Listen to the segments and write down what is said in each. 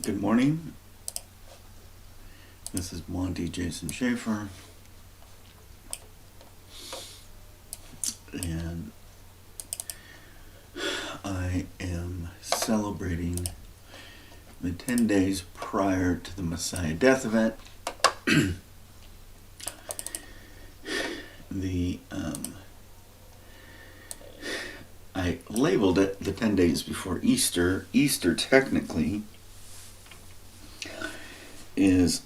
Good morning. This is Monty Jason Schaefer, and I am celebrating the 10 days prior to the Messiah death event. I labeled it the 10 days before Easter. Easter technically is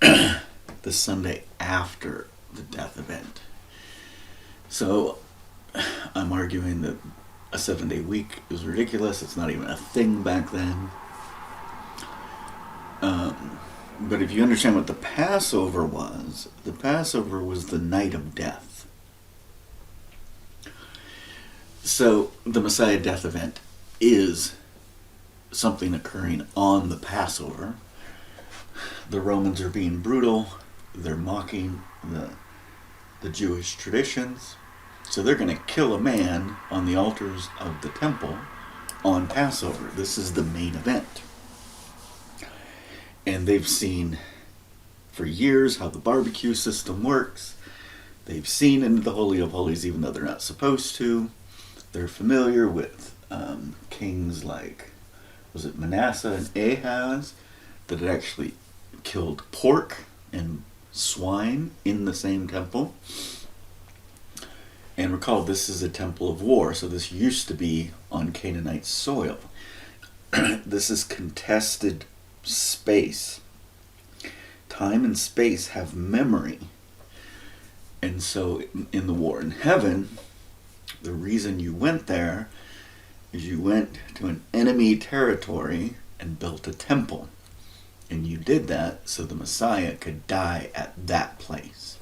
the Sunday after the death event. So I'm arguing that a 7-day week is ridiculous. It's not even a thing back then. But if you understand what the Passover was the night of death. So the Messiah death event is something occurring on the Passover. The Romans are being brutal. They're mocking the Jewish traditions. So they're going to kill a man on the altars of the temple on Passover. This is the main event. And they've seen for years how the barbecue system works. They've seen into the Holy of Holies even though they're not supposed to. They're familiar with kings like, was it Manasseh and Ahaz, that had actually killed pork and swine in the same temple. And recall, this is a temple of war, so this used to be on Canaanite soil. This is contested space. Time and space have memory. And so in the war in heaven, the reason you went there is you went to an enemy territory and built a temple. And you did that so the Messiah could die at that place.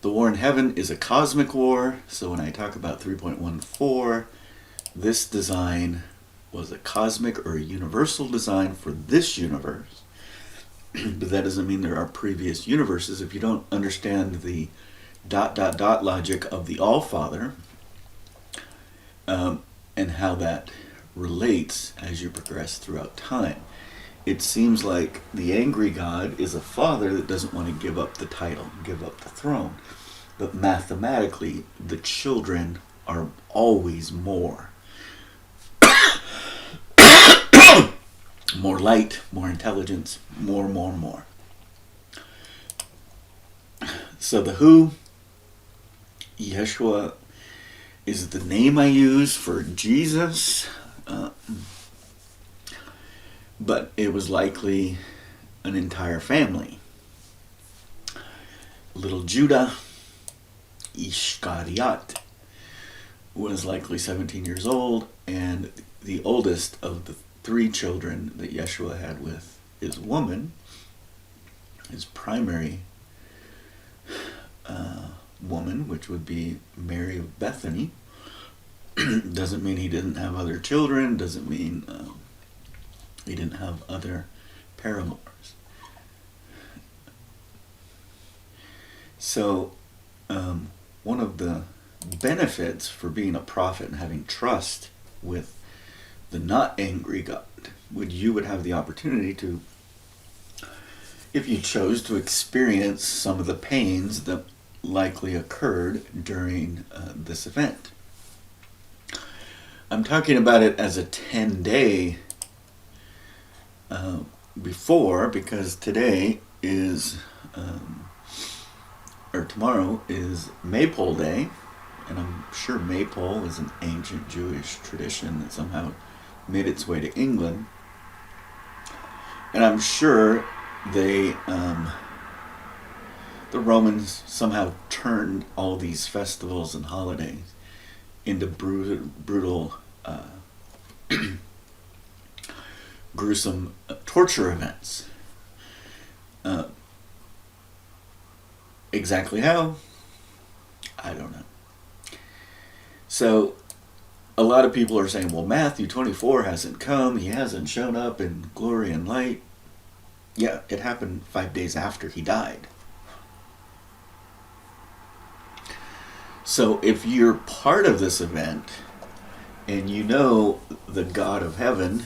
The war in heaven is a cosmic war, so when I talk about 3.14, this design was a cosmic or a universal design for this universe. But that doesn't mean there are previous universes. If you don't understand the ... logic of the All-Father, and how that relates as you progress throughout time. It seems like the angry God is a father that doesn't want to give up the title, give up the throne. But mathematically, the children are always more. More light, more intelligence, more. So the who, Yeshua, is the name I use for Jesus. But it was likely an entire family. Little Judah, Ishkariot, was likely 17 years old, and the oldest of the 3 children that Yeshua had with his woman, his primary woman, which would be Mary of Bethany. Doesn't mean he didn't have other children, doesn't mean he didn't have other paramours. So one of the benefits for being a prophet and having trust with the not angry God you would have the opportunity to, if you chose, to experience some of the pains that likely occurred during this event. I'm talking about it as a 10-day before, because today is, or tomorrow is Maypole Day, and I'm sure Maypole is an ancient Jewish tradition that somehow made its way to England. And I'm sure the Romans somehow turned all these festivals and holidays into brutal gruesome torture events. Exactly how? I don't know. So a lot of people are saying, well, Matthew 24 hasn't come, he hasn't shown up in glory and light. Yeah, it happened 5 days after he died. So if you're part of this event and you know the God of heaven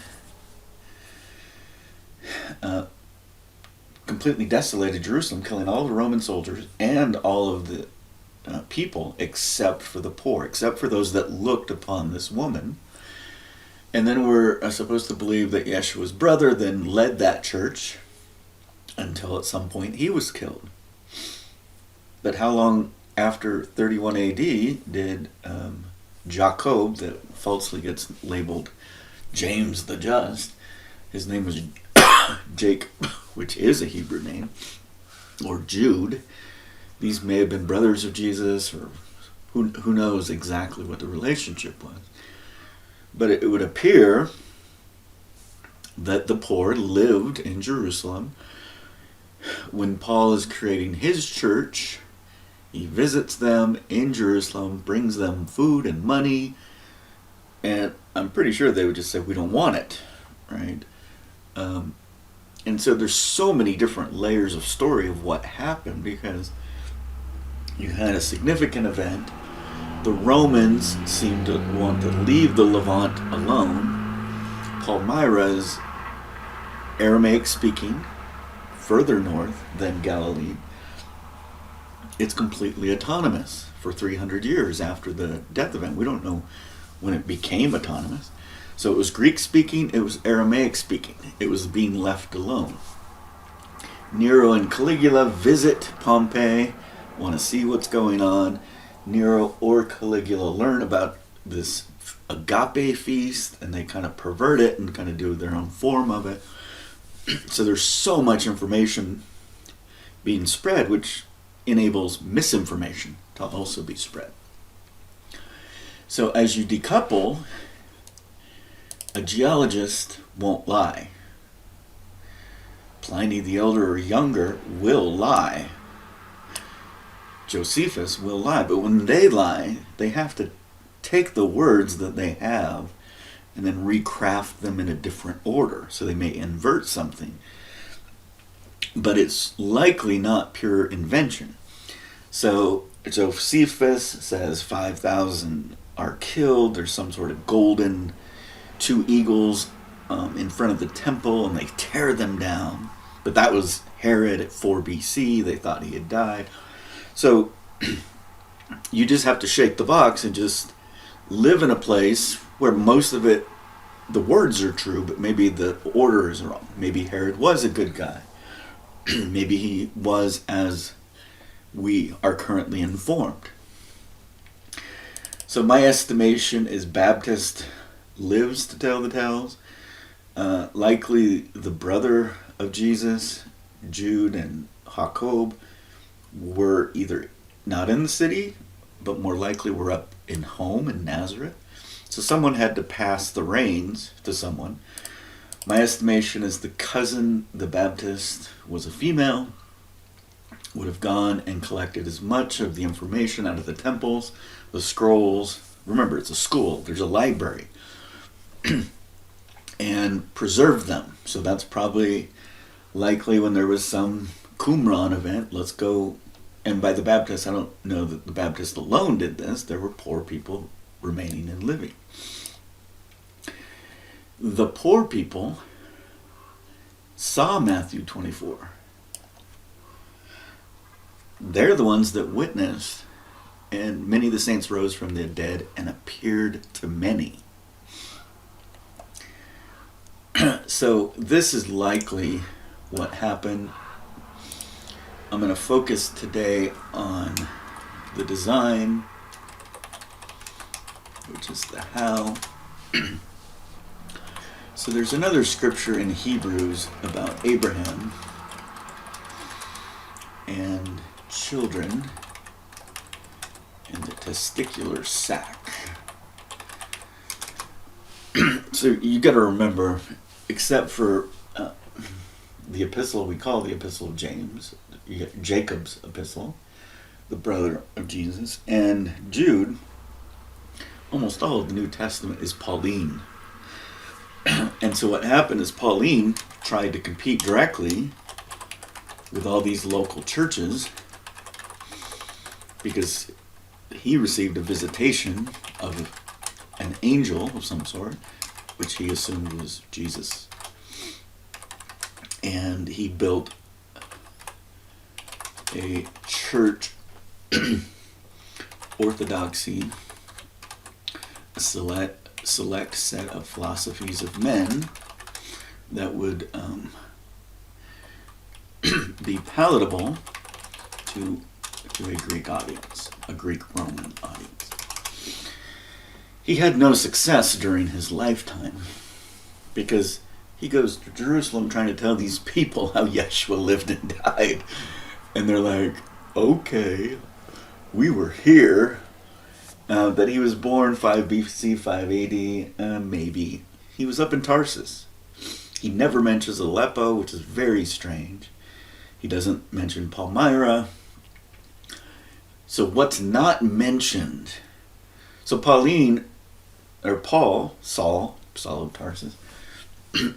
completely desolated Jerusalem, killing all the Roman soldiers and all of the people except for the poor, except for those that looked upon this woman. And then we're supposed to believe that Yeshua's brother then led that church until at some point he was killed. But how long after 31 AD did Jacob, that falsely gets labeled James the Just, his name was Jacob, which is a Hebrew name, or Jude. These may have been brothers of Jesus, or who knows exactly what the relationship was. But it would appear that the poor lived in Jerusalem. When Paul is creating his church, he visits them in Jerusalem, brings them food and money, and I'm pretty sure they would just say, we don't want it, right? And so there's so many different layers of story of what happened, because you had a significant event. The Romans seemed to want to leave the Levant alone. Palmyra is Aramaic speaking, further north than Galilee. It's completely autonomous for 300 years after the death event. We don't know when it became autonomous. So it was Greek speaking, it was Aramaic speaking. It was being left alone. Nero and Caligula visit Pompeii, want to see what's going on. Nero or Caligula learn about this agape feast, and they kind of pervert it and kind of do their own form of it. So there's so much information being spread, which enables misinformation to also be spread. So as you decouple, a geologist won't lie. Pliny the Elder or younger will lie. Josephus will lie. But when they lie, they have to take the words that they have and then recraft them in a different order. So they may invert something. But it's likely not pure invention. So Josephus says 5,000 are killed. There's some sort of golden 2 eagles in front of the temple, and they tear them down. But that was Herod at 4 BC. They thought he had died. So you just have to shake the box and just live in a place where most of it, the words are true, but maybe the order is wrong. Maybe Herod was a good guy. Maybe he was as we are currently informed. So my estimation is Baptist lives to tell the tales. Likely the brother of Jesus, Jude and Jacob, were either not in the city, but more likely were up in home in Nazareth. So someone had to pass the reins to someone. My estimation is the cousin, the Baptist, was a female, would have gone and collected as much of the information out of the temples, the scrolls. Remember, it's a school. There's a library. And preserved them. So that's probably likely when there was some Qumran event. Let's go. And by the Baptists, I don't know that the Baptists alone did this. There were poor people remaining and living. The poor people saw Matthew 24. They're the ones that witnessed, and many of the saints rose from the dead and appeared to many. So this is likely what happened. I'm going to focus today on the design, which is the how. So there's another scripture in Hebrews about Abraham and children in the testicular sac. So you got to remember, except for the epistle we call the Epistle of James, you get Jacob's epistle, the brother of Jesus, and Jude, almost all of the New Testament is Pauline. And so what happened is Pauline tried to compete directly with all these local churches because he received a visitation of an angel of some sort, which he assumed was Jesus. and he built a church orthodoxy, a select set of philosophies of men that would be palatable to a Greek audience, a Greek Roman audience. He had no success during his lifetime because he goes to Jerusalem trying to tell these people how Yeshua lived and died. And they're like, okay, we were here. That he was born 5 BC, 5 AD, maybe. He was up in Tarsus. He never mentions Aleppo, which is very strange. He doesn't mention Palmyra. So what's not mentioned? So Saul of Tarsus,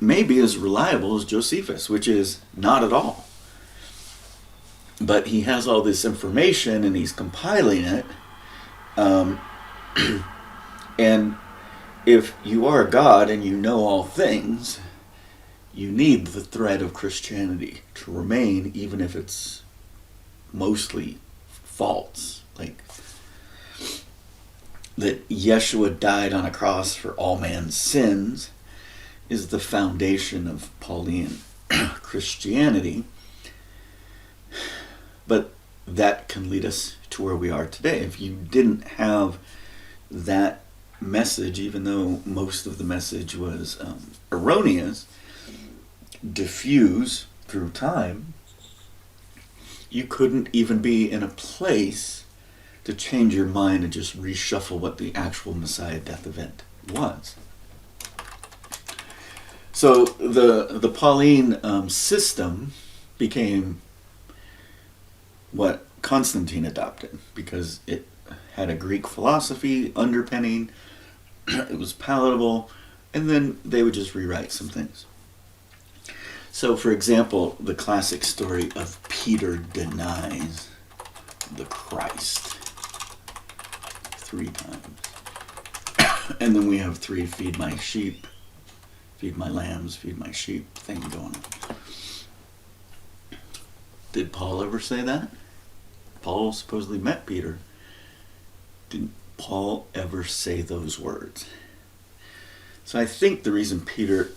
may be as reliable as Josephus, which is not at all. But he has all this information and he's compiling it. And if you are God and you know all things, you need the thread of Christianity to remain, even if it's mostly false. Like that Yeshua died on a cross for all man's sins is the foundation of Pauline Christianity. But that can lead us to where we are today. If you didn't have that message, even though most of the message was erroneous, diffuse through time, you couldn't even be in a place to change your mind and just reshuffle what the actual Messiah death event was. So the Pauline system became what Constantine adopted because it had a Greek philosophy underpinning, it was palatable, and then they would just rewrite some things. So, for example, the classic story of Peter denies the Christ 3 times. And then we have 3 feed my sheep, feed my lambs, feed my sheep thing going on. Did Paul ever say that? Paul supposedly met Peter. Didn't Paul ever say those words? So I think the reason Peter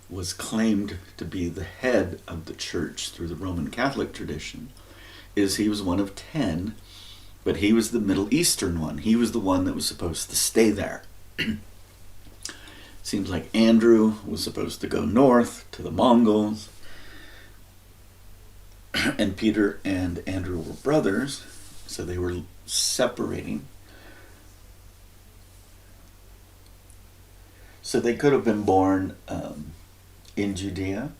was claimed to be the head of the church through the Roman Catholic tradition is he was one of 10, but he was the Middle Eastern one. He was the one that was supposed to stay there. Seems like Andrew was supposed to go north to the Mongols, and Peter and Andrew were brothers, so they were separating. So they could have been born in Judea.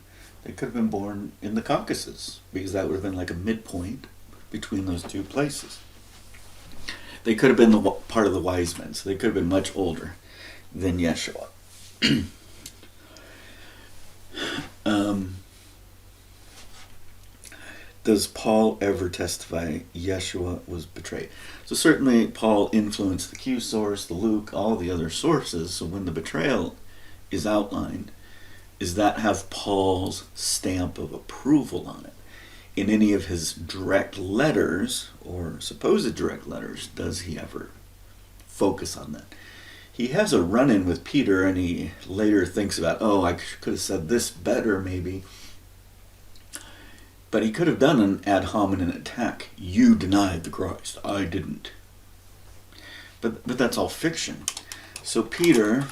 They could have been born in the Caucasus, because that would have been like a midpoint between those 2 places. They could have been the part of the wise men, so they could have been much older than Yeshua. Does Paul ever testify Yeshua was betrayed? So certainly Paul influenced the Q source, the Luke, all the other sources. So when the betrayal is outlined, does that have Paul's stamp of approval on it? In any of his direct letters, or supposed direct letters, does he ever focus on that? He has a run-in with Peter, and he later thinks about, I could have said this better, maybe. But he could have done an ad hominem attack. You denied the Christ. I didn't. But that's all fiction. So Peter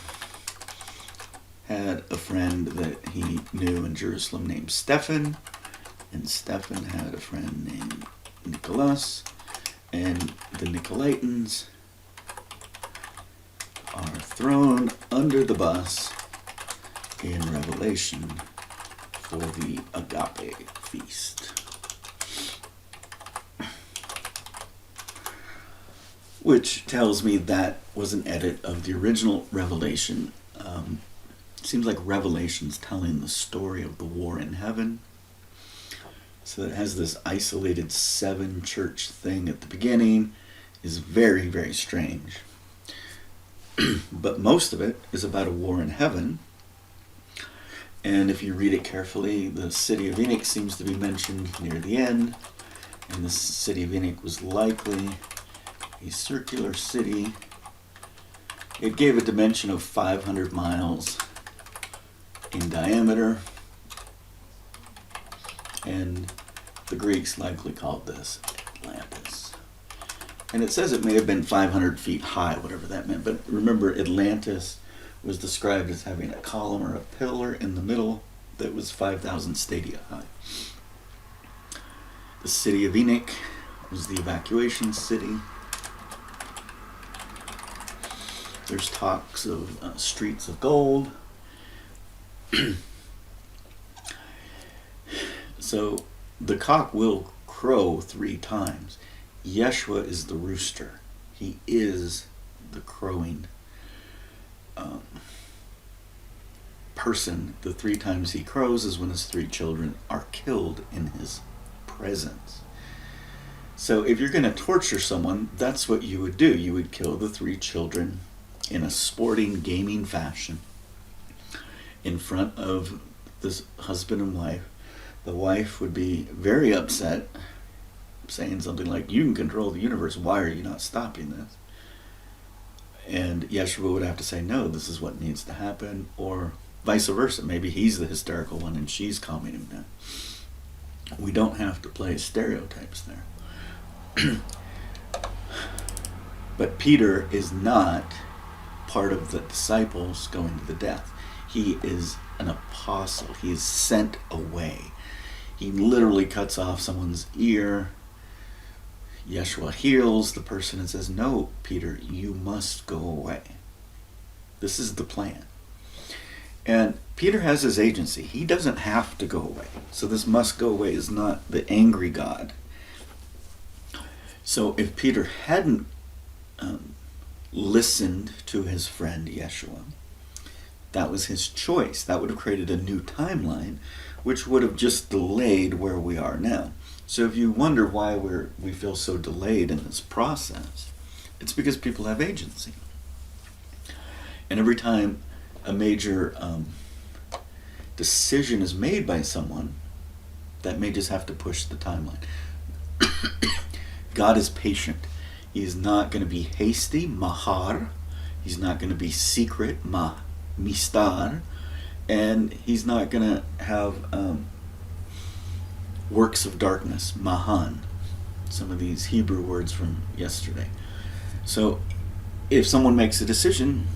had a friend that he knew in Jerusalem named Stephen. And Stephen had a friend named Nicholas. And the Nicolaitans are thrown under the bus in Revelation for the agape feast. Which tells me that was an edit of the original Revelation. Seems like Revelation's telling the story of the war in heaven. So it has this isolated 7 church thing at the beginning. Is very, very strange. But most of it is about a war in heaven. And if you read it carefully, the city of Enoch seems to be mentioned near the end. And the city of Enoch was likely a circular city. It gave a dimension of 500 miles in diameter. And the Greeks likely called this Atlantis. And it says it may have been 500 feet high, whatever that meant. But remember, Atlantis was described as having a column or a pillar in the middle that was 5,000 stadia high. The city of Enoch was the evacuation city. There's talks of streets of gold. So the cock will crow 3 times. Yeshua is the rooster. He is the crowing person. The 3 times he crows is when his 3 children are killed in his presence. So if you're going to torture someone, that's what you would do. You would kill the 3 children in a sporting, gaming fashion in front of this husband and wife. The wife would be very upset, saying something like, "You can control the universe, why are you not stopping this?" And Yeshua would have to say, "No, this is what needs to happen," or vice versa. Maybe he's the hysterical one and she's calming him down. We don't have to play stereotypes there. But Peter is not part of the disciples going to the death. He is an apostle. He is sent away. He literally cuts off someone's ear. Yeshua heals the person and says, "No, Peter, you must go away." This is the plan. And Peter has his agency. He doesn't have to go away. So this must go away is not the angry God. So if Peter hadn't listened to his friend Yeshua, that was his choice. That would have created a new timeline, which would have just delayed where we are now. So if you wonder why we feel so delayed in this process, it's because people have agency. And every time a major decision is made by someone, that may just have to push the timeline. God is patient. He is not going to be hasty, mahar. He's not going to be secret, mistar. And he's not going to have works of darkness, mahan. Some of these Hebrew words from yesterday. So if someone makes a decision,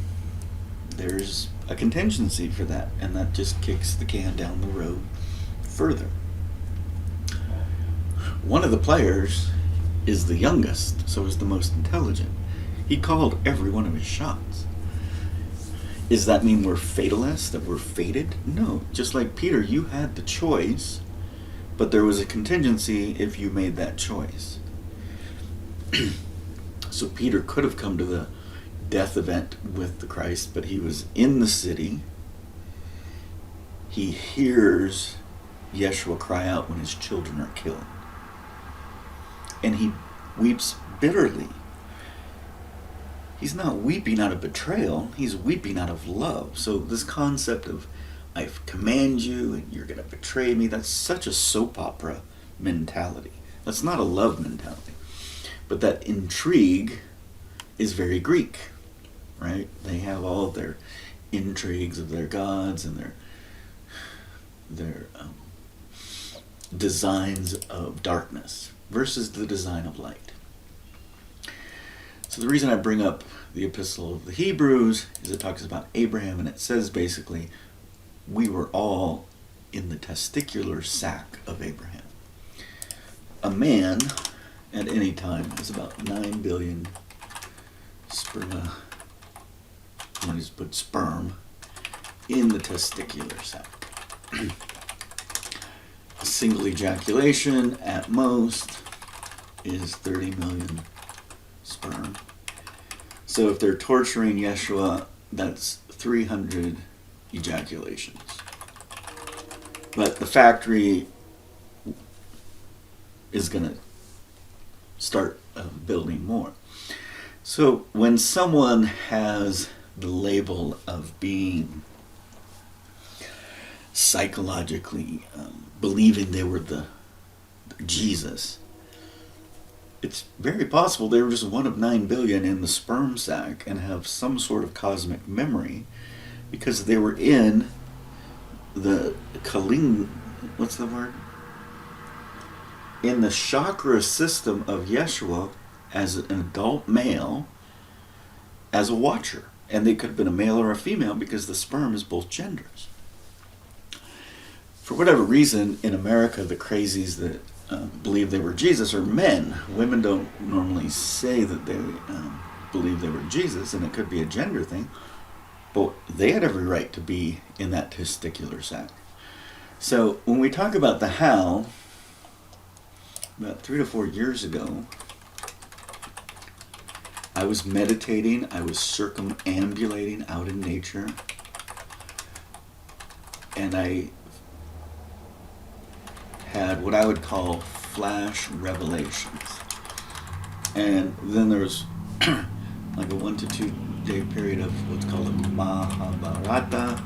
there's a contingency for that, and that just kicks the can down the road further. One of the players is the youngest, so is the most intelligent. He called every one of his shots. Does that mean we're fatalists, that we're fated? No. Just like Peter, you had the choice, but there was a contingency if you made that choice. So Peter could have come to the death event with the Christ, but he was in the city. He hears Yeshua cry out when his children are killed. And he weeps bitterly. He's not weeping out of betrayal, he's weeping out of love. So this concept of, I command you and you're going to betray me, that's such a soap opera mentality. That's not a love mentality. But that intrigue is very Greek, right? They have all of their intrigues of their gods and their designs of darkness versus the design of light. So the reason I bring up the Epistle of the Hebrews is it talks about Abraham, and it says basically, we were all in the testicular sac of Abraham. A man at any time has about 9 billion sperma, when he's put sperm, in the testicular sac. A single ejaculation at most is 30 million sperm. So if they're torturing Yeshua, that's 300 ejaculations. But the factory is going to start building more. So when someone has the label of being psychologically believing they were the Jesus. It's very possible they were just one of 9 billion in the sperm sac and have some sort of cosmic memory because they were in the Kaling, what's the word? In the chakra system of Yeshua as an adult male, as a watcher. And they could have been a male or a female because the sperm is both genders. For whatever reason, in America, the crazies that believe they were Jesus are men. Women don't normally say that they believe they were Jesus, and it could be a gender thing. But they had every right to be in that testicular sac. So when we talk about the how, about 3 to 4 years ago, I was meditating, I was circumambulating out in nature, and I had what I would call flash revelations. And then there was like a 1 to 2 day period of what's called a Mahabharata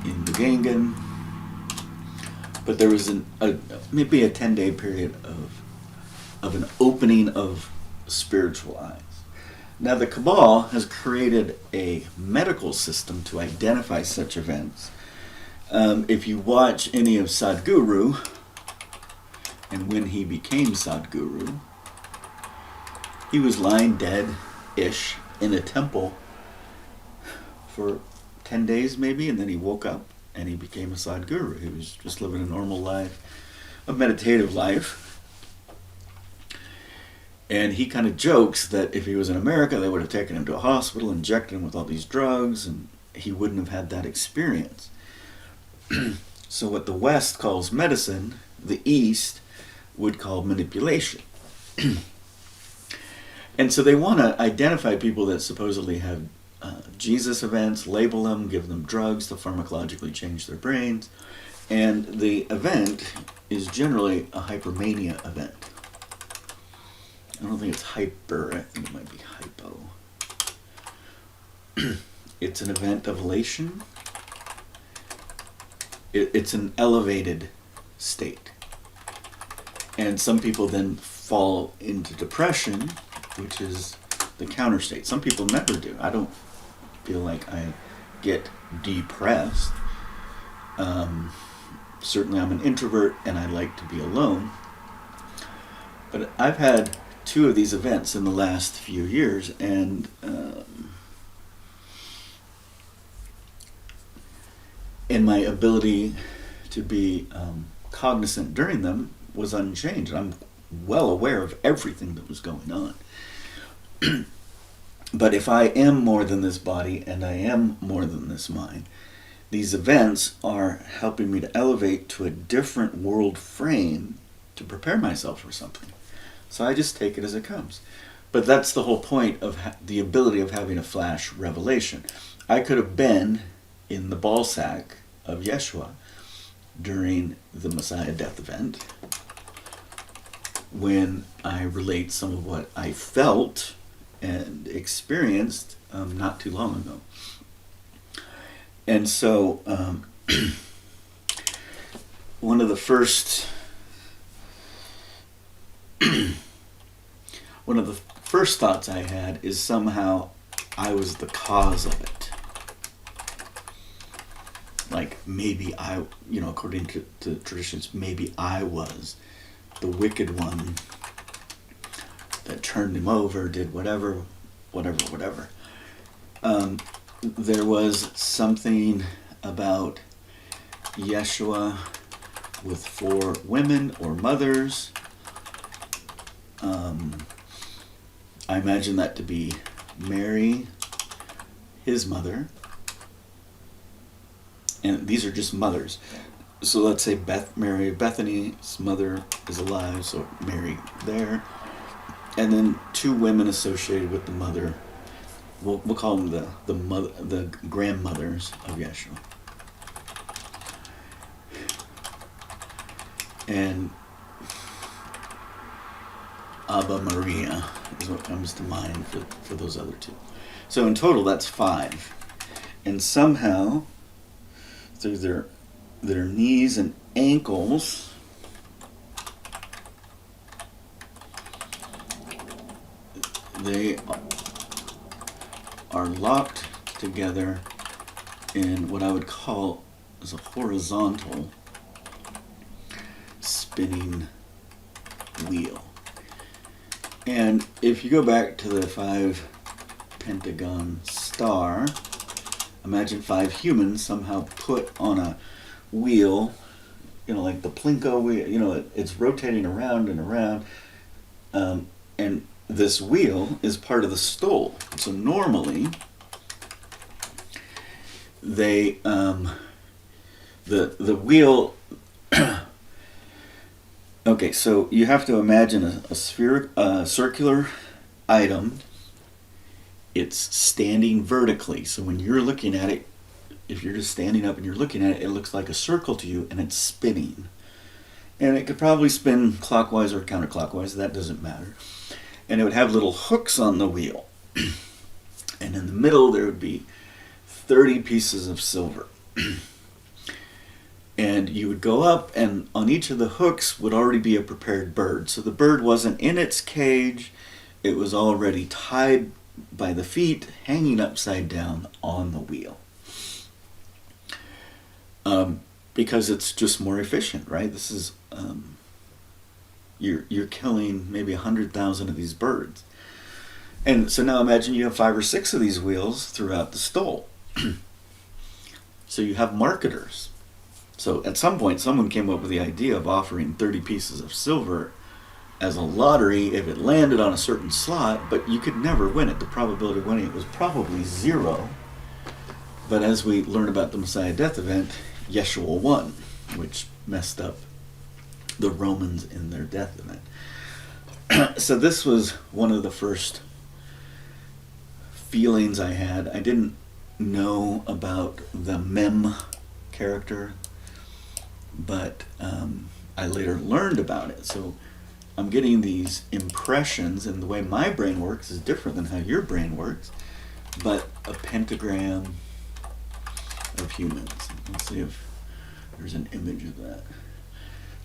in the Gangan. But there was maybe a 10-day period of an opening of spiritual eyes. Now the Cabal has created a medical system to identify such events. If you watch any of Sadhguru, and when he became Sadhguru, he was lying dead-ish in a temple for 10 days maybe, and then he woke up and he became a Sadhguru. He was just living a normal life, a meditative life. And he kind of jokes that if he was in America, they would have taken him to a hospital, injected him with all these drugs, and he wouldn't have had that experience. So what the West calls medicine, the East would call manipulation. And so they want to identify people that supposedly have Jesus events, label them, give them drugs to pharmacologically change their brains. And the event is generally a hypermania event. I don't think it's hyper, I think it might be hypo. It's an event of elation. It's an elevated state. And some people then fall into depression, which is the counter state. Some people never do. I don't feel like I get depressed. Certainly I'm an introvert and I like to be alone. But I've had 2 of these events in the last few years, and my ability to be cognizant during them was unchanged. I'm well aware of everything that was going on. But if I am more than this body and I am more than this mind, these events are helping me to elevate to a different world frame to prepare myself for something. So I just take it as it comes. But that's the whole point of the ability of having a flash revelation. I could have been in the ball sack of Yeshua during the Messiah death event when I relate some of what I felt and experienced not too long ago. And so one of the first thoughts I had is somehow I was the cause of it. Like maybe according to traditions, maybe I was the wicked one that turned him over, did whatever. There was something about Yeshua with 4 women or mothers. I imagine that to be Mary, his mother. And these are just mothers. So let's say Mary of Bethany's mother is alive, so Mary there. And then 2 women associated with the mother. We'll call them the grandmothers of Yeshua. And Abba Maria is what comes to mind for those other 2. So in total, that's 5. And somehow, through their knees and ankles they are locked together in what I would call as a horizontal spinning wheel. And if you go back to the 5 pentagon star, imagine 5 humans somehow put on a wheel, like the Plinko wheel, it's rotating around and around, and this wheel is part of the stole. So normally, they, the wheel, okay, so you have to imagine a circular item. It's standing vertically. So when you're looking at it, if you're just standing up and you're looking at it, it looks like a circle to you, and it's spinning. And it could probably spin clockwise or counterclockwise. That doesn't matter. And it would have little hooks on the wheel. And in the middle, there would be 30 pieces of silver. And you would go up, and on each of the hooks would already be a prepared bird. So the bird wasn't in its cage. It was already tied by the feet, hanging upside down on the wheel. Because it's just more efficient, right? This is, you're killing maybe 100,000 of these birds. And so now imagine you have 5 or 6 of these wheels throughout the stole. So you have marketers. So at some point, someone came up with the idea of offering 30 pieces of silver as a lottery if it landed on a certain slot, but you could never win it. The probability of winning it was probably 0. But as we learn about the Messiah Death event, Yeshua won, which messed up the Romans in their death event. So this was one of the first feelings I had. I didn't know about the Mem character, but I later learned about it. So I'm getting these impressions, and the way my brain works is different than how your brain works, but a pentagram of humans. Let's see if there's an image of that.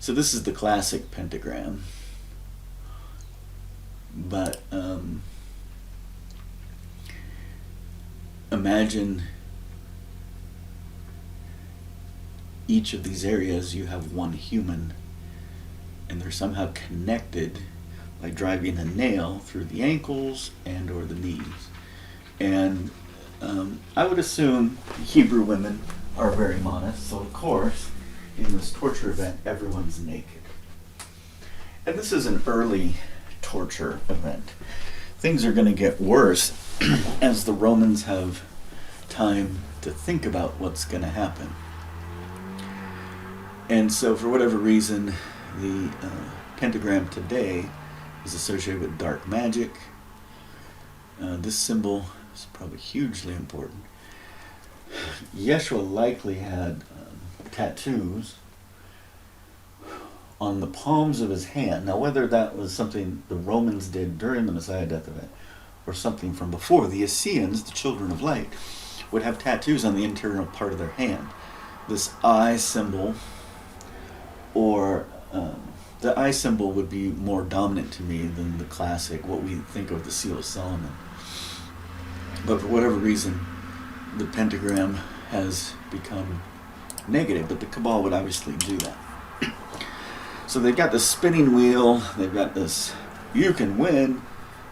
So this is the classic pentagram, but imagine each of these areas you have one human, and they're somehow connected by driving a nail through the ankles and or the knees. And I would assume Hebrew women are very modest, so of course in this torture event everyone's naked. And this is an early torture event. Things are going to get worse as the Romans have time to think about what's going to happen. And so for whatever reason, the pentagram today is associated with dark magic. This symbol is probably hugely important. Yeshua likely had tattoos on the palms of his hand. Now, whether that was something the Romans did during the Messiah Death event or something from before, the Essenes, the children of light, would have tattoos on the interior part of their hand. This eye symbol, or the eye symbol would be more dominant to me than the classic, what we think of the Seal of Solomon. But for whatever reason, the pentagram has become negative, but the Cabal would obviously do that. So they've got this spinning wheel, they've got this, you can win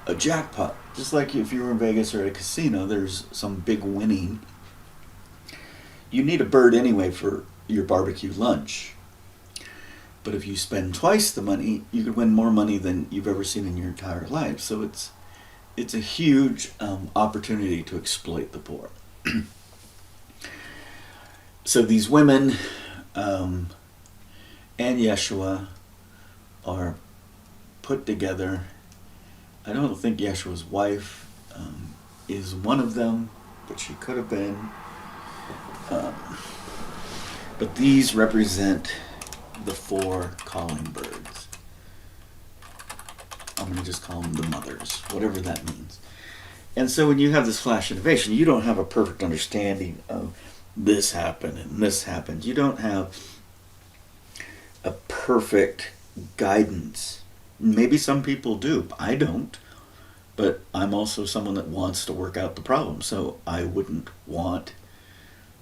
a jackpot. Just like if you were in Vegas or at a casino, there's some big winning. You need a bird anyway for your barbecue lunch. But if you spend twice the money, you could win more money than you've ever seen in your entire life. So it's a huge opportunity to exploit the poor. So these women and Yeshua are put together. I don't think Yeshua's wife is one of them, but she could have been. But these represent the 4 calling birds. I'm going to just call them the mothers, whatever that means. And so when you have this flash innovation, you don't have a perfect understanding of this happened and this happened. You don't have a perfect guidance. Maybe some people do. I don't. But I'm also someone that wants to work out the problem. So I wouldn't want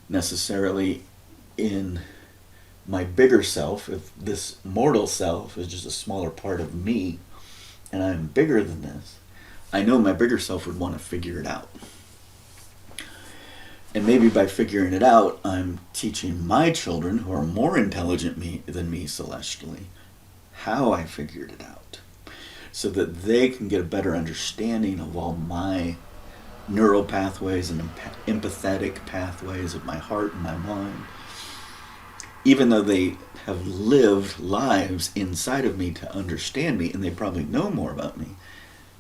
necessarily in my bigger self, if this mortal self is just a smaller part of me and I'm bigger than this, I know my bigger self would want to figure it out. And maybe by figuring it out, I'm teaching my children, who are more intelligent than me celestially, how I figured it out, so that they can get a better understanding of all my neural pathways and empathetic pathways of my heart and my mind. Even though they have lived lives inside of me to understand me, and they probably know more about me,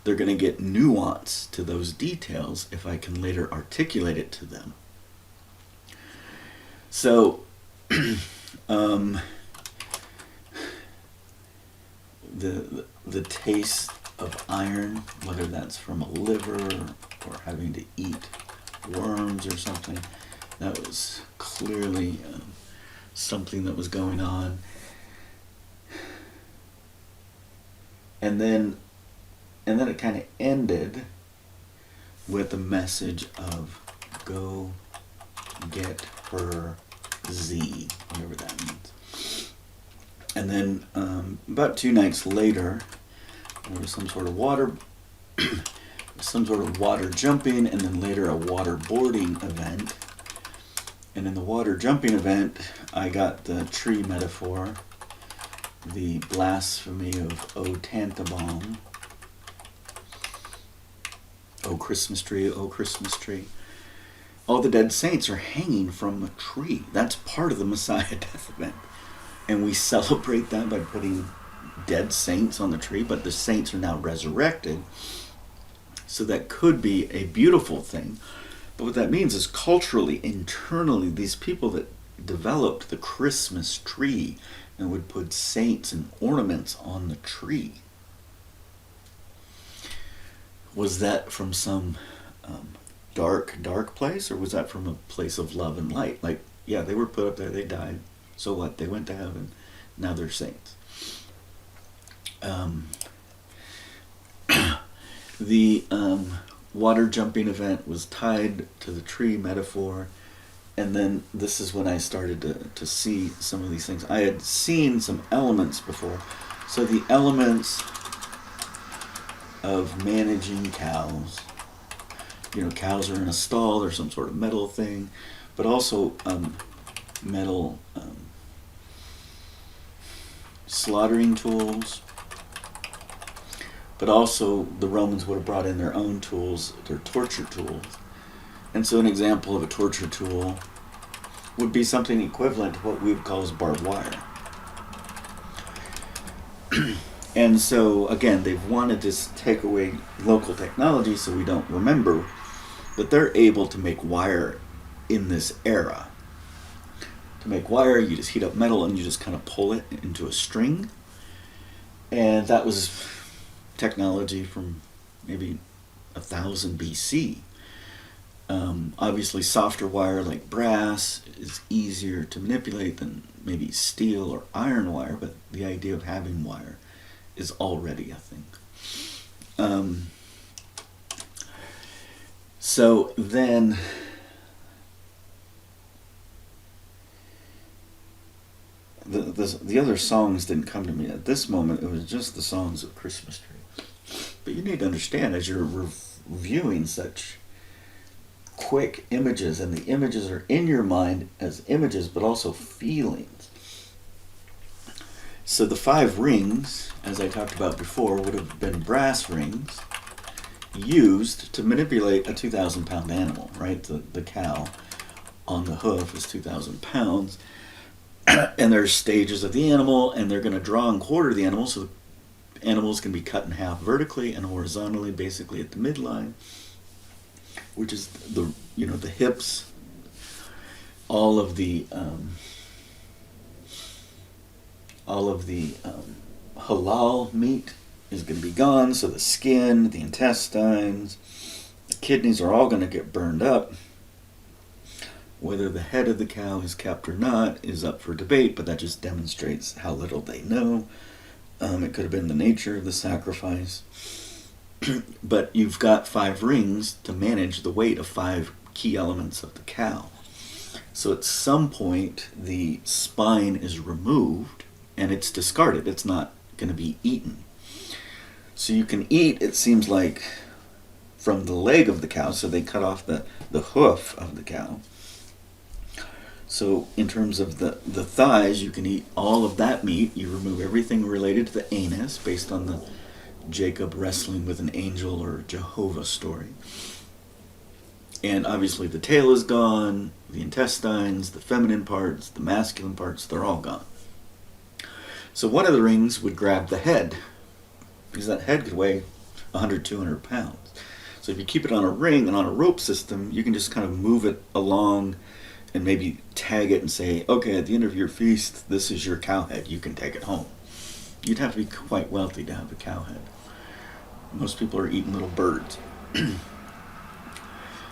they're going to get nuance to those details if I can later articulate it to them. So, the taste of iron, whether that's from a liver or having to eat worms or something, that was clearly something that was going on. And then it kind of ended with a message of go get her Z, whatever that means. And then about 2 nights later, there was some sort of water jumping, and then later a waterboarding event. And in the water jumping event, I got the tree metaphor, the blasphemy of O Tantabong, O Christmas tree, O Christmas tree. All the dead saints are hanging from a tree. That's part of the Messiah death event. And we celebrate that by putting dead saints on the tree, but the saints are now resurrected. So that could be a beautiful thing. But what that means is culturally, internally, these people that developed the Christmas tree and would put saints and ornaments on the tree, was that from some dark place, or was that from a place of love and light? Like, yeah, they were put up there, they died, so what? They went to heaven, now they're saints. The water jumping event was tied to the tree metaphor, and then this is when I started to see some of these things. I had seen some elements before. So the elements of managing cows, cows are in a stall or some sort of metal thing, but also metal slaughtering tools. But also the Romans would have brought in their own tools, their torture tools. And so an example of a torture tool would be something equivalent to what we would call as barbed wire. And so, again, they've wanted to take away local technology so we don't remember that they're able to make wire in this era. To make wire, you just heat up metal and you just kind of pull it into a string. And that was technology from maybe 1000 BC. Obviously, softer wire like brass is easier to manipulate than maybe steel or iron wire, but the idea of having wire is already a thing. So then the other songs didn't come to me at this moment. It was just the songs of Christmas tree. But you need to understand, as you're reviewing such quick images, and the images are in your mind as images, but also feelings. So the 5 rings, as I talked about before, would have been brass rings used to manipulate a 2,000-pound animal, right? The cow on the hoof is 2,000 pounds. And there's stages of the animal, and they're going to draw and quarter the animal, so the animals can be cut in half vertically and horizontally, basically at the midline, which is the hips. All of the halal meat is going to be gone, so the skin, the intestines, the kidneys are all going to get burned up. Whether the head of the cow is kept or not is up for debate, but that just demonstrates how little they know. It could have been the nature of the sacrifice. But you've got 5 rings to manage the weight of 5 key elements of the cow. So at some point, the spine is removed and it's discarded. It's not going to be eaten. So you can eat, it seems like, from the leg of the cow. So they cut off the hoof of the cow. So in terms of the thighs, you can eat all of that meat. You remove everything related to the anus, based on the Jacob wrestling with an angel or Jehovah story. And obviously the tail is gone, the intestines, the feminine parts, the masculine parts, they're all gone. So one of the rings would grab the head, because that head could weigh 100, 200 pounds. So if you keep it on a ring and on a rope system, you can just kind of move it along and maybe tag it and say, okay, at the end of your feast, this is your cow head, you can take it home. You'd have to be quite wealthy to have a cow head. Most people are eating little birds.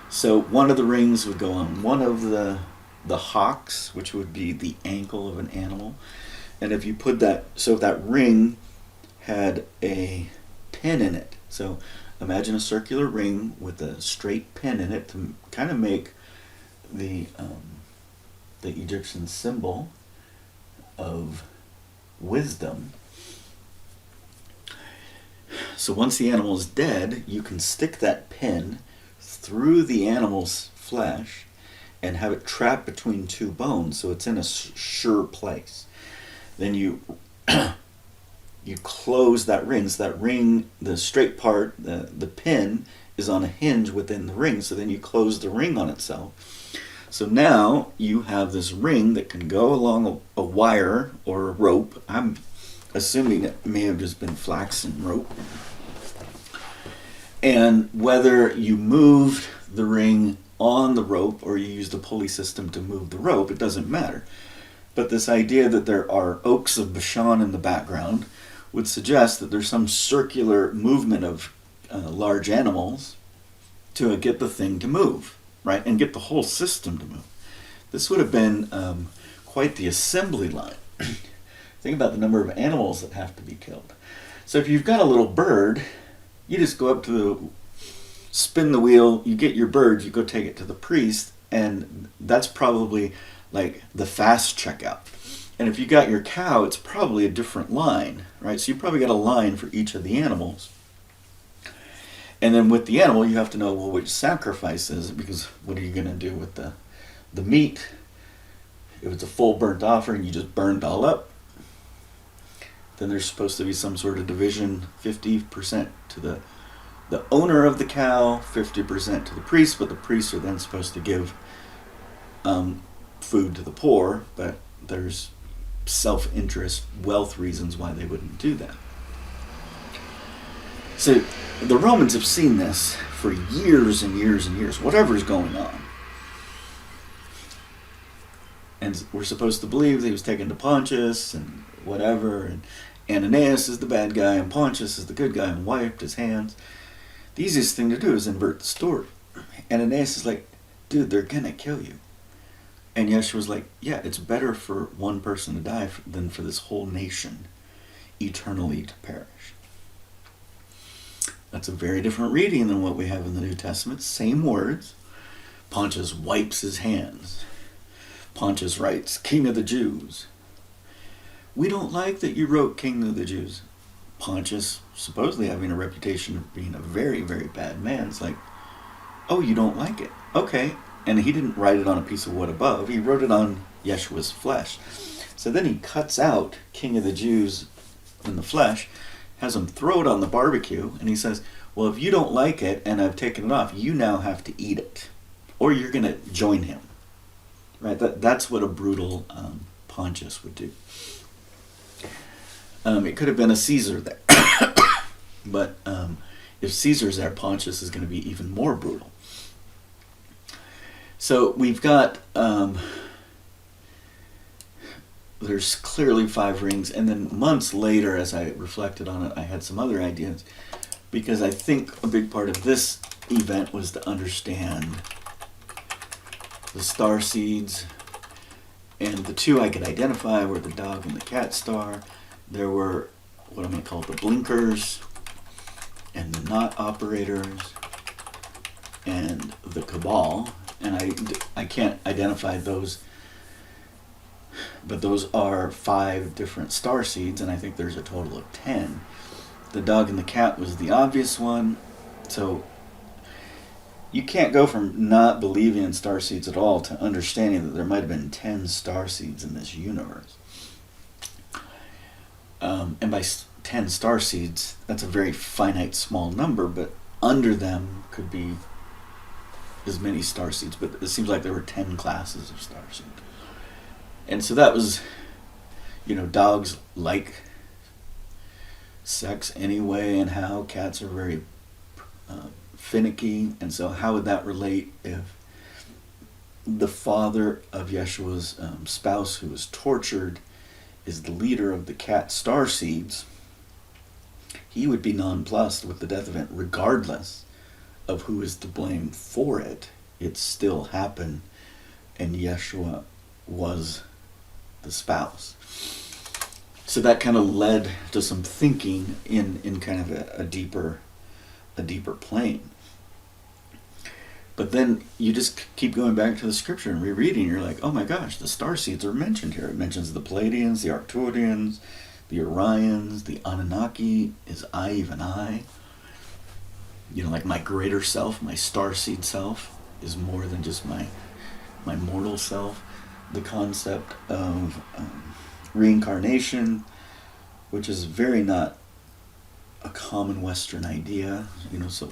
So one of the rings would go on one of the hocks, which would be the ankle of an animal. And if you put that, so if that ring had a pin in it, so imagine a circular ring with a straight pin in it to kind of make the Egyptian symbol of wisdom. So once the animal is dead, you can stick that pin through the animal's flesh and have it trapped between 2 bones, so it's in a sure place. Then you you close that ring. So that ring, the straight part, the pin, is on a hinge within the ring, so then you close the ring on itself. So now you have this ring that can go along a wire or a rope. I'm assuming it may have just been flaxen rope. And whether you moved the ring on the rope or you used a pulley system to move the rope, it doesn't matter. But this idea that there are oaks of Bashan in the background would suggest that there's some circular movement of large animals to get the thing to move, right? And get the whole system to move. This would have been quite the assembly line. Think about the number of animals that have to be killed. So if you've got a little bird, you just go up to spin the wheel, you get your bird, you go take it to the priest, and that's probably like the fast checkout. And if you got your cow, it's probably a different line, right? So you probably got a line for each of the animals. And then with the animal, you have to know, well, which sacrifice is it, because what are you going to do with the meat? If it's a full burnt offering, you just burned all up. Then there's supposed to be some sort of division, 50% to the owner of the cow, 50% to the priest, but the priests are then supposed to give food to the poor, but there's self-interest, wealth reasons why they wouldn't do that. So the Romans have seen this for years and years and years, whatever's going on. And we're supposed to believe that he was taken to Pontius and whatever, and Ananias is the bad guy and Pontius is the good guy and wiped his hands. The easiest thing to do is invert the story. Ananias is like, dude, they're gonna kill you. And Yeshua's like, yeah, it's better for one person to die than for this whole nation eternally to perish. That's a very different reading than what we have in the New Testament. Same words. Pontius wipes his hands. Pontius writes, King of the Jews. We don't like that you wrote King of the Jews. Pontius, supposedly having a reputation of being a very, very bad man, it's like, oh, you don't like it? Okay. And he didn't write it on a piece of wood above. He wrote it on Yeshua's flesh. So then he cuts out King of the Jews in the flesh, has him throw it on the barbecue, and he says, well, if you don't like it and I've taken it off, you now have to eat it. Or you're going to join him. Right? That's what a brutal Pontius would do. It could have been a Caesar there. But if Caesar's there, Pontius is going to be even more brutal. So we've got, there's clearly 5 rings, and then months later, as I reflected on it, I had some other ideas, because I think a big part of this event was to understand the star seeds, and the two I could identify were the dog and the cat star. There were what I'm going to call the blinkers, and the knot operators, and the cabal. And I can't identify those, but those are 5 different star seeds, and I think there's a total of 10. The dog and the cat was the obvious one, so you can't go from not believing in star seeds at all to understanding that there might have been 10 star seeds in this universe. And by 10 star seeds, that's a very finite, small number, but under them could be as many star seeds, but it seems like there were 10 classes of star seeds. And so that was, dogs like sex anyway, and how cats are very finicky, and so how would that relate if the father of Yeshua's spouse, who was tortured, is the leader of the cat star seeds? He would be nonplussed with the death event regardless of who is to blame for it. It still happened, and Yeshua was the spouse. So that kind of led to some thinking in kind of a deeper plane. But then you just keep going back to the scripture and rereading. You're like, oh my gosh, the star seeds are mentioned here. It mentions the Pleiadians, the Arcturians, the Orions, the Anunnaki. Is I even I? Like my greater self, my star seed self, is more than just my mortal self. The concept of reincarnation, which is very not a common Western idea. So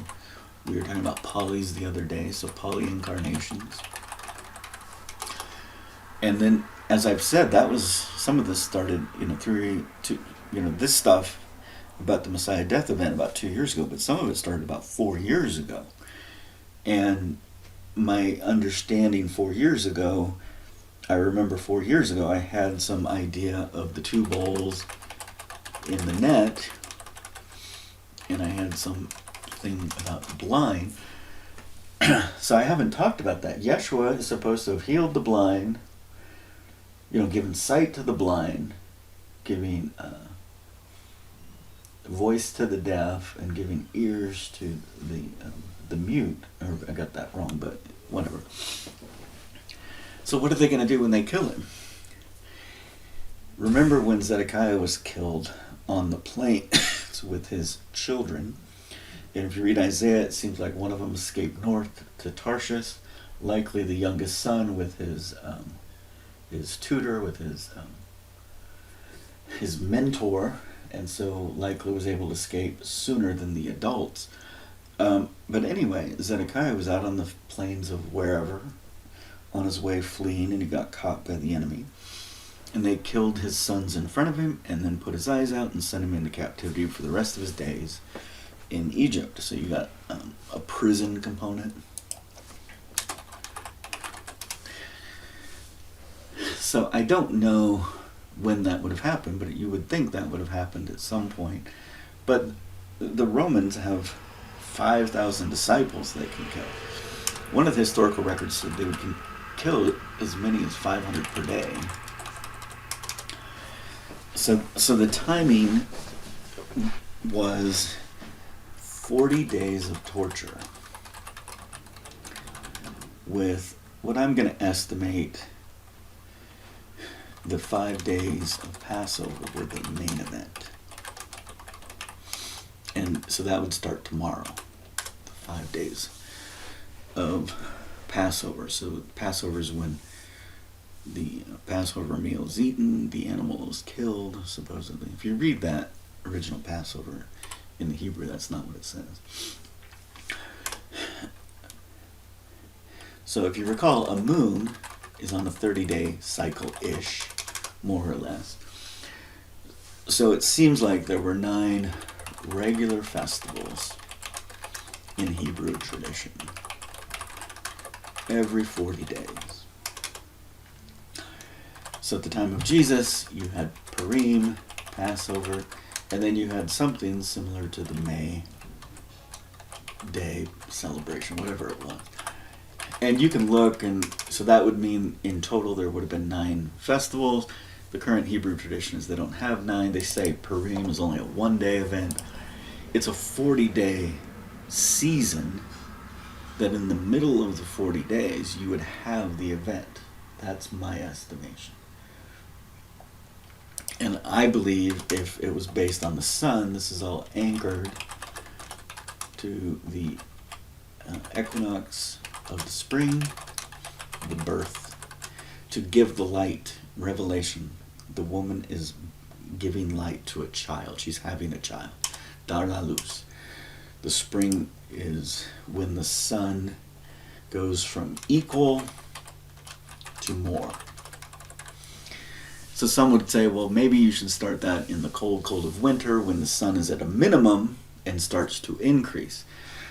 we were talking about polys the other day, so poly-incarnations. And then, as I've said, that was, some of this started, this stuff about the Messiah death event about 2 years ago, but some of it started about 4 years ago. And my understanding 4 years ago, I remember 4 years ago I had some idea of the 2 bowls in the net, and I had something about the blind. So I haven't talked about that. Yeshua is supposed to have healed the blind, given sight to the blind, giving voice to the deaf, and giving ears to the mute. Or I got that wrong, but whatever. So what are they going to do when they kill him? Remember when Zedekiah was killed on the plains with his children? And if you read Isaiah, it seems like one of them escaped north to Tarshish, likely the youngest son with his tutor, with his mentor, and so likely was able to escape sooner than the adults. But anyway, Zedekiah was out on the plains of wherever, on his way fleeing, and he got caught by the enemy. And they killed his sons in front of him, and then put his eyes out and sent him into captivity for the rest of his days in Egypt. So you got a prison component. So I don't know when that would have happened, but you would think that would have happened at some point. But the Romans have 5,000 disciples they can kill. One of the historical records said they would kill as many as 500 per day. So the timing was 40 days of torture, with what I'm going to estimate the 5 days of Passover were the main event. And so that would start tomorrow, the 5 days of Passover. So Passover is when the Passover meal is eaten, the animal is killed, supposedly. If you read that original Passover in the Hebrew, that's not what it says. So if you recall, a moon is on a 30-day cycle-ish, more or less. So it seems like there were 9 regular festivals in Hebrew tradition every 40 days. So at the time of Jesus, you had Purim, Passover, and then you had something similar to the May Day celebration, whatever it was. And you can look, and so that would mean in total there would have been 9 festivals. The current Hebrew tradition is they don't have 9. They say Purim is only a one-day event. It's a 40-day season that in the middle of the 40 days you would have the event. That's my estimation. And I believe if it was based on the sun, this is all anchored to the equinox of the spring, the birth, to give the light, revelation. The woman is giving light to a child. She's having a child. Dar la luz. The spring is when the sun goes from equal to more. So some would say, well, maybe you should start that in the cold of winter when the sun is at a minimum and starts to increase.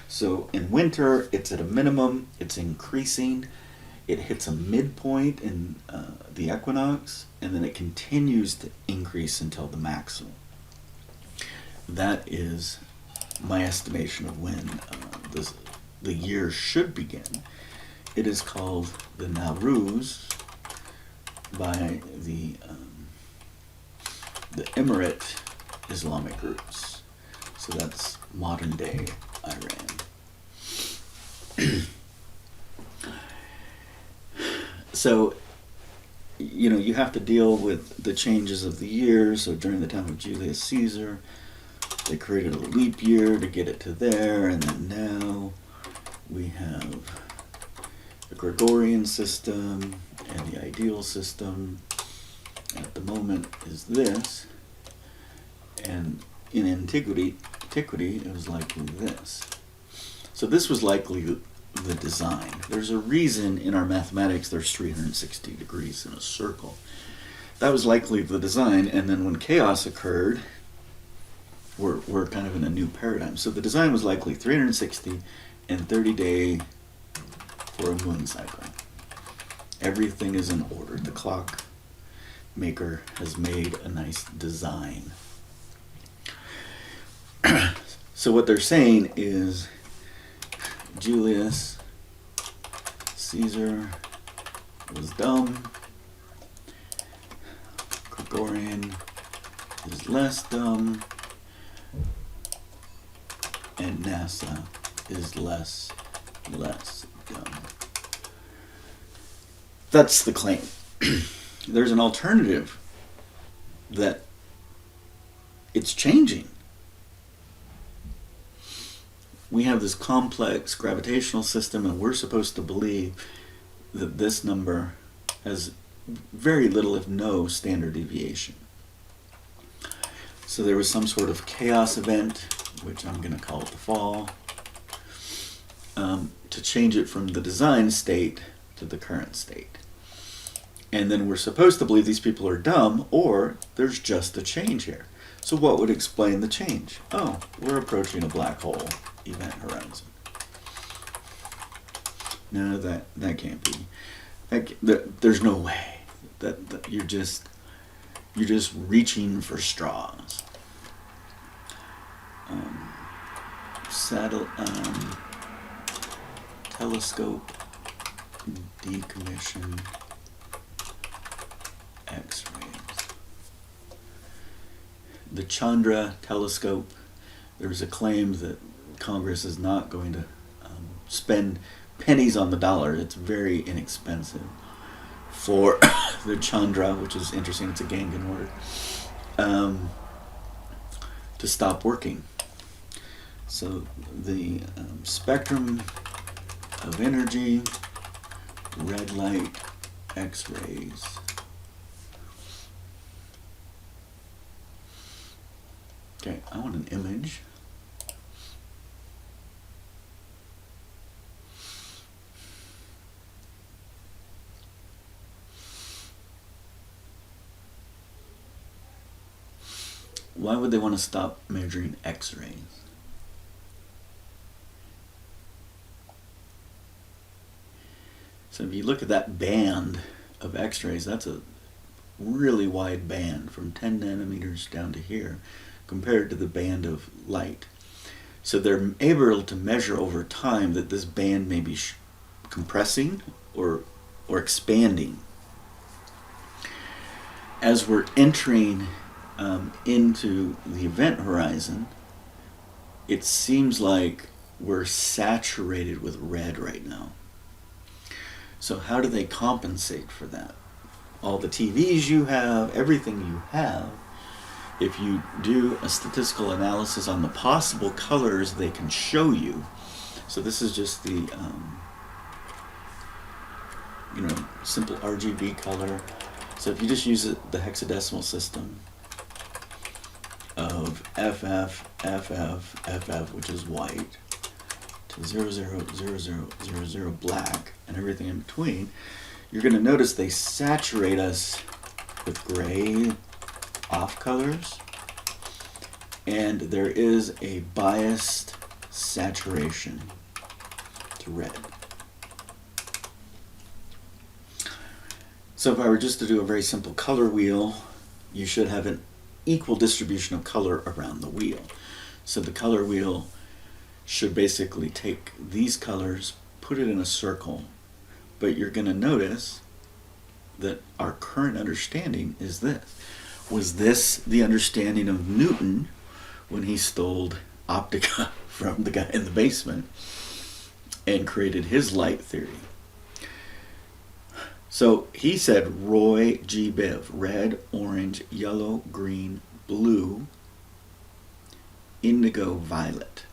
So in winter, it's at a minimum, it's increasing, it hits a midpoint in the equinox, and then it continues to increase until the maximum. That is my estimation of when the year should begin. It is called the Nowruz by the Emirate Islamic groups. So that's modern day Iran. So, you have to deal with the changes of the year. So during the time of Julius Caesar, they created a leap year to get it to there, and then now we have the Gregorian system and the ideal system. At the moment is this, and in antiquity it was likely this. So this was likely the design. There's a reason in our mathematics there's 360 degrees in a circle. That was likely the design, and then when chaos occurred, we're kind of in a new paradigm. So the design was likely 360 and 30 day for a moon cycle. Everything is in order. The clock maker has made a nice design. So what they're saying is Julius Caesar was dumb. Gregorian is less dumb. And NASA is less dumb. That's the claim. There's an alternative that it's changing. We have this complex gravitational system, and we're supposed to believe that this number has very little, if no, standard deviation. So there was some sort of chaos event, which I'm going to call it the fall, to change it from the design state to the current state. And then we're supposed to believe these people are dumb, or there's just a change here. So what would explain the change? Oh, we're approaching a black hole event horizon. No, that can't be. There's no way. That you're just reaching for straws. Telescope decommission X-rays. The Chandra telescope, there's a claim that Congress is not going to spend pennies on the dollar. It's very inexpensive for the Chandra, which is interesting, it's a Gangan word, to stop working. So the spectrum of energy, red light, X-rays. Okay, I want an image. Why would they want to stop measuring X-rays? So if you look at that band of X-rays, that's a really wide band from 10 nanometers down to here compared to the band of light. So they're able to measure over time that this band may be compressing or expanding. As we're entering into the event horizon, it seems like we're saturated with red right now. So how do they compensate for that? All the TVs you have, everything you have, if you do a statistical analysis on the possible colors they can show you, so this is just the simple RGB color. So if you just use the hexadecimal system of FF, FF, FF, which is white, to 00, 00, 00, 00 black, and everything in between, you're going to notice they saturate us with gray off colors, and there is a biased saturation to red. So if I were just to do a very simple color wheel, you should have an equal distribution of color around the wheel. So the color wheel should basically take these colors, put it in a circle, but you're going to notice that our current understanding is this. Was this the understanding of Newton when he stole optica from the guy in the basement and created his light theory? So he said Roy G. Biv, red, orange, yellow, green, blue, indigo, violet.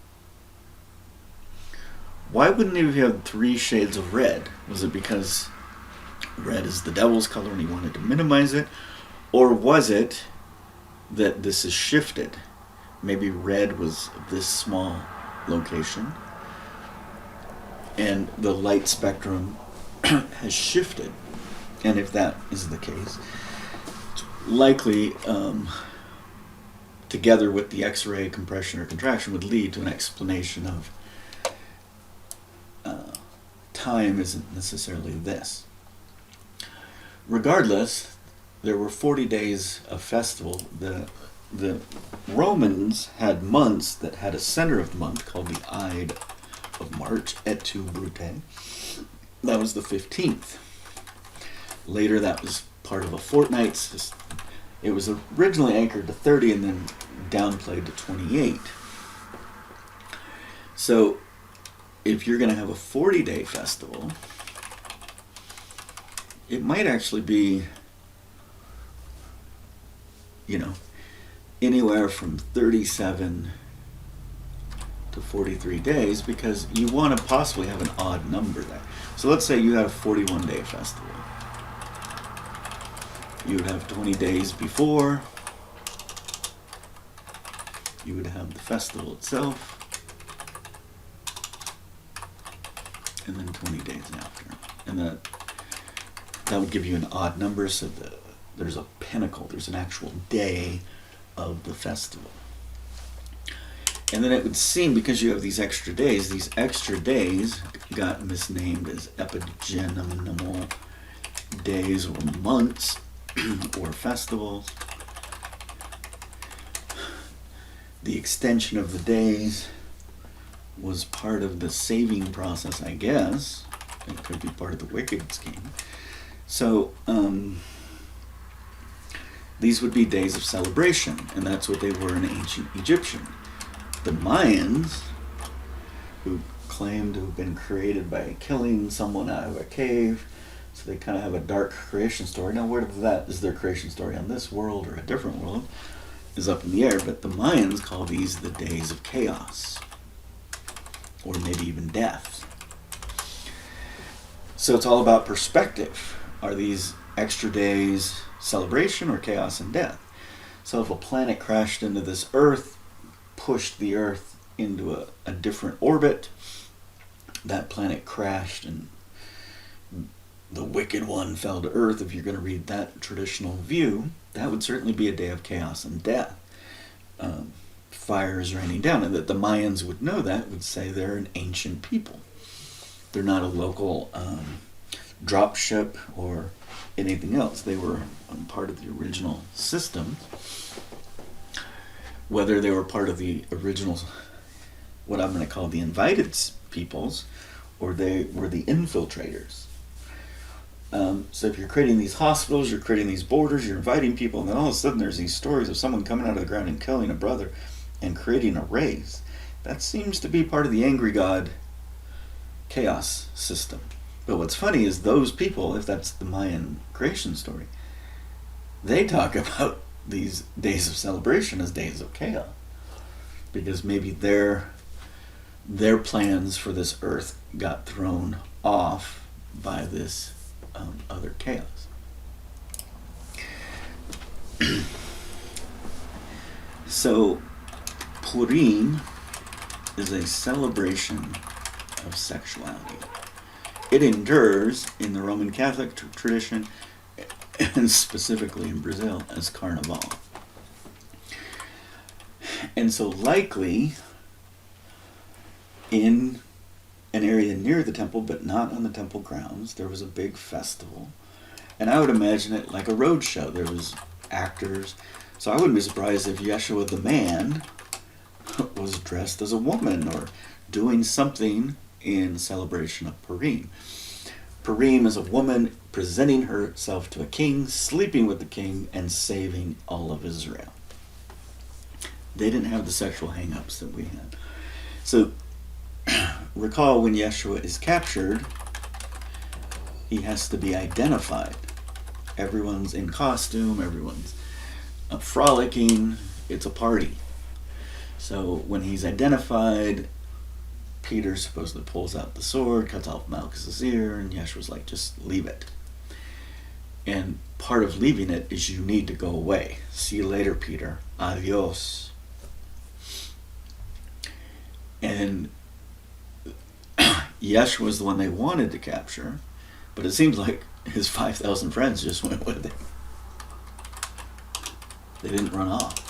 Why wouldn't he have had 3 shades of red? Was it because red is the devil's color and he wanted to minimize it? Or was it that this is shifted? Maybe red was this small location and the light spectrum has shifted. And if that is the case, it's likely, together with the X-ray compression or contraction, would lead to an explanation of time isn't necessarily this. Regardless, there were 40 days of festival. The Romans had months that had a center of the month called the Ide of March, et tu, Brute. That was the 15th. Later that was part of a fortnight. It was originally anchored to 30 and then downplayed to 28. So if you're going to have a 40-day festival, it might actually be, anywhere from 37 to 43 days, because you want to possibly have an odd number there. So let's say you had a 41-day festival. You would have 20 days before. You would have the festival itself. And then 20 days after. And that would give you an odd number, so there's a pinnacle, there's an actual day of the festival. And then it would seem, because you have these extra days got misnamed as epigenomal days or months or festivals. The extension of the days was part of the saving process, I guess. It could be part of the wicked scheme. So these would be days of celebration, and that's what they were in ancient Egyptian. The Mayans, who claimed to have been created by killing someone out of a cave, so they kind of have a dark creation story. Now, whether that is their creation story on this world or a different world is up in the air, but the Mayans call these the days of chaos, or maybe even death. So it's all about perspective. Are these extra days celebration or chaos and death? So if a planet crashed into this Earth, pushed the Earth into a different orbit, that planet crashed and the wicked one fell to Earth, if you're going to read that traditional view, that would certainly be a day of chaos and death. Fire is raining down, and that the Mayans would know that, would say they're an ancient people. They're not a local drop ship or anything else. They were part of the original system. Whether they were part of the original, what I'm going to call the invited peoples, or they were the infiltrators. So if you're creating these hospitals, you're creating these borders, you're inviting people, and then all of a sudden there's these stories of someone coming out of the ground and killing a brother and creating a race. That seems to be part of the angry god chaos system. But what's funny is those people, if that's the Mayan creation story, they talk about these days of celebration as days of chaos. Because maybe their plans for this earth got thrown off by this other chaos. So Purim is a celebration of sexuality. It endures in the Roman Catholic tradition, and specifically in Brazil, as Carnival. And so likely in an area near the temple, but not on the temple grounds, there was a big festival. And I would imagine it like a road show. There was actors. So I wouldn't be surprised if Yeshua the man was dressed as a woman or doing something in celebration of Purim. Purim is a woman presenting herself to a king, sleeping with the king, and saving all of Israel. They didn't have the sexual hang-ups that we had. So recall when Yeshua is captured, he has to be identified. Everyone's in costume, everyone's frolicking, it's a party. So when he's identified, Peter supposedly pulls out the sword, cuts off Malchus' ear, and Yeshua's like, just leave it. And part of leaving it is you need to go away. See you later, Peter. Adios. And Yeshua was the one they wanted to capture, but it seems like his 5,000 friends just went with him. They didn't run off.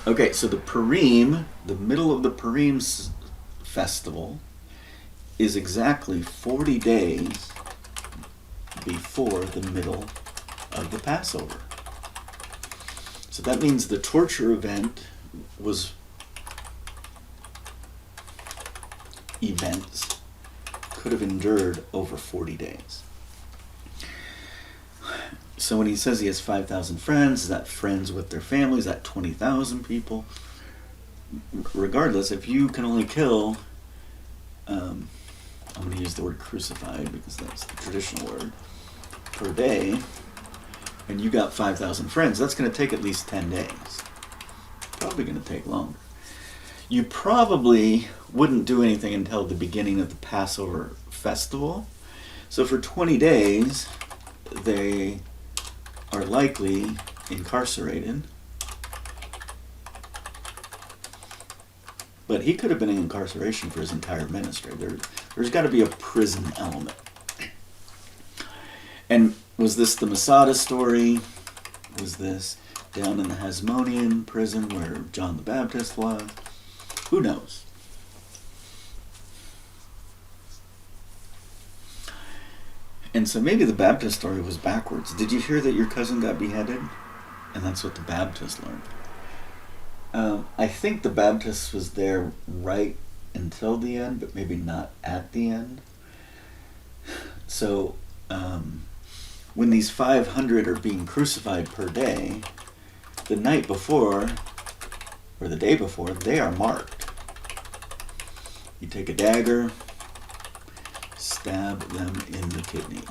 Okay, so the Purim, the middle of the Purim festival, is exactly 40 days before the middle of the Passover. So that means the torture events could have endured over 40 days. So when he says he has 5,000 friends, is that friends with their families? Is that 20,000 people? Regardless, if you can only kill, I'm going to use the word crucified because that's the traditional word, per day, and you got 5,000 friends, that's going to take at least 10 days. Probably going to take longer. You probably wouldn't do anything until the beginning of the Passover festival. So for 20 days, they are likely incarcerated. But he could have been in incarceration for his entire ministry. There's got to be a prison element. And was this the Masada story? Was this down in the Hasmonean prison where John the Baptist was? Who knows? And so maybe the Baptist story was backwards. Did you hear that your cousin got beheaded? And that's what the Baptist learned. I think the Baptist was there right until the end, but maybe not at the end. So when these 500 are being crucified per day, the night before, or the day before, they are marked. You take a dagger, stab them in the kidney.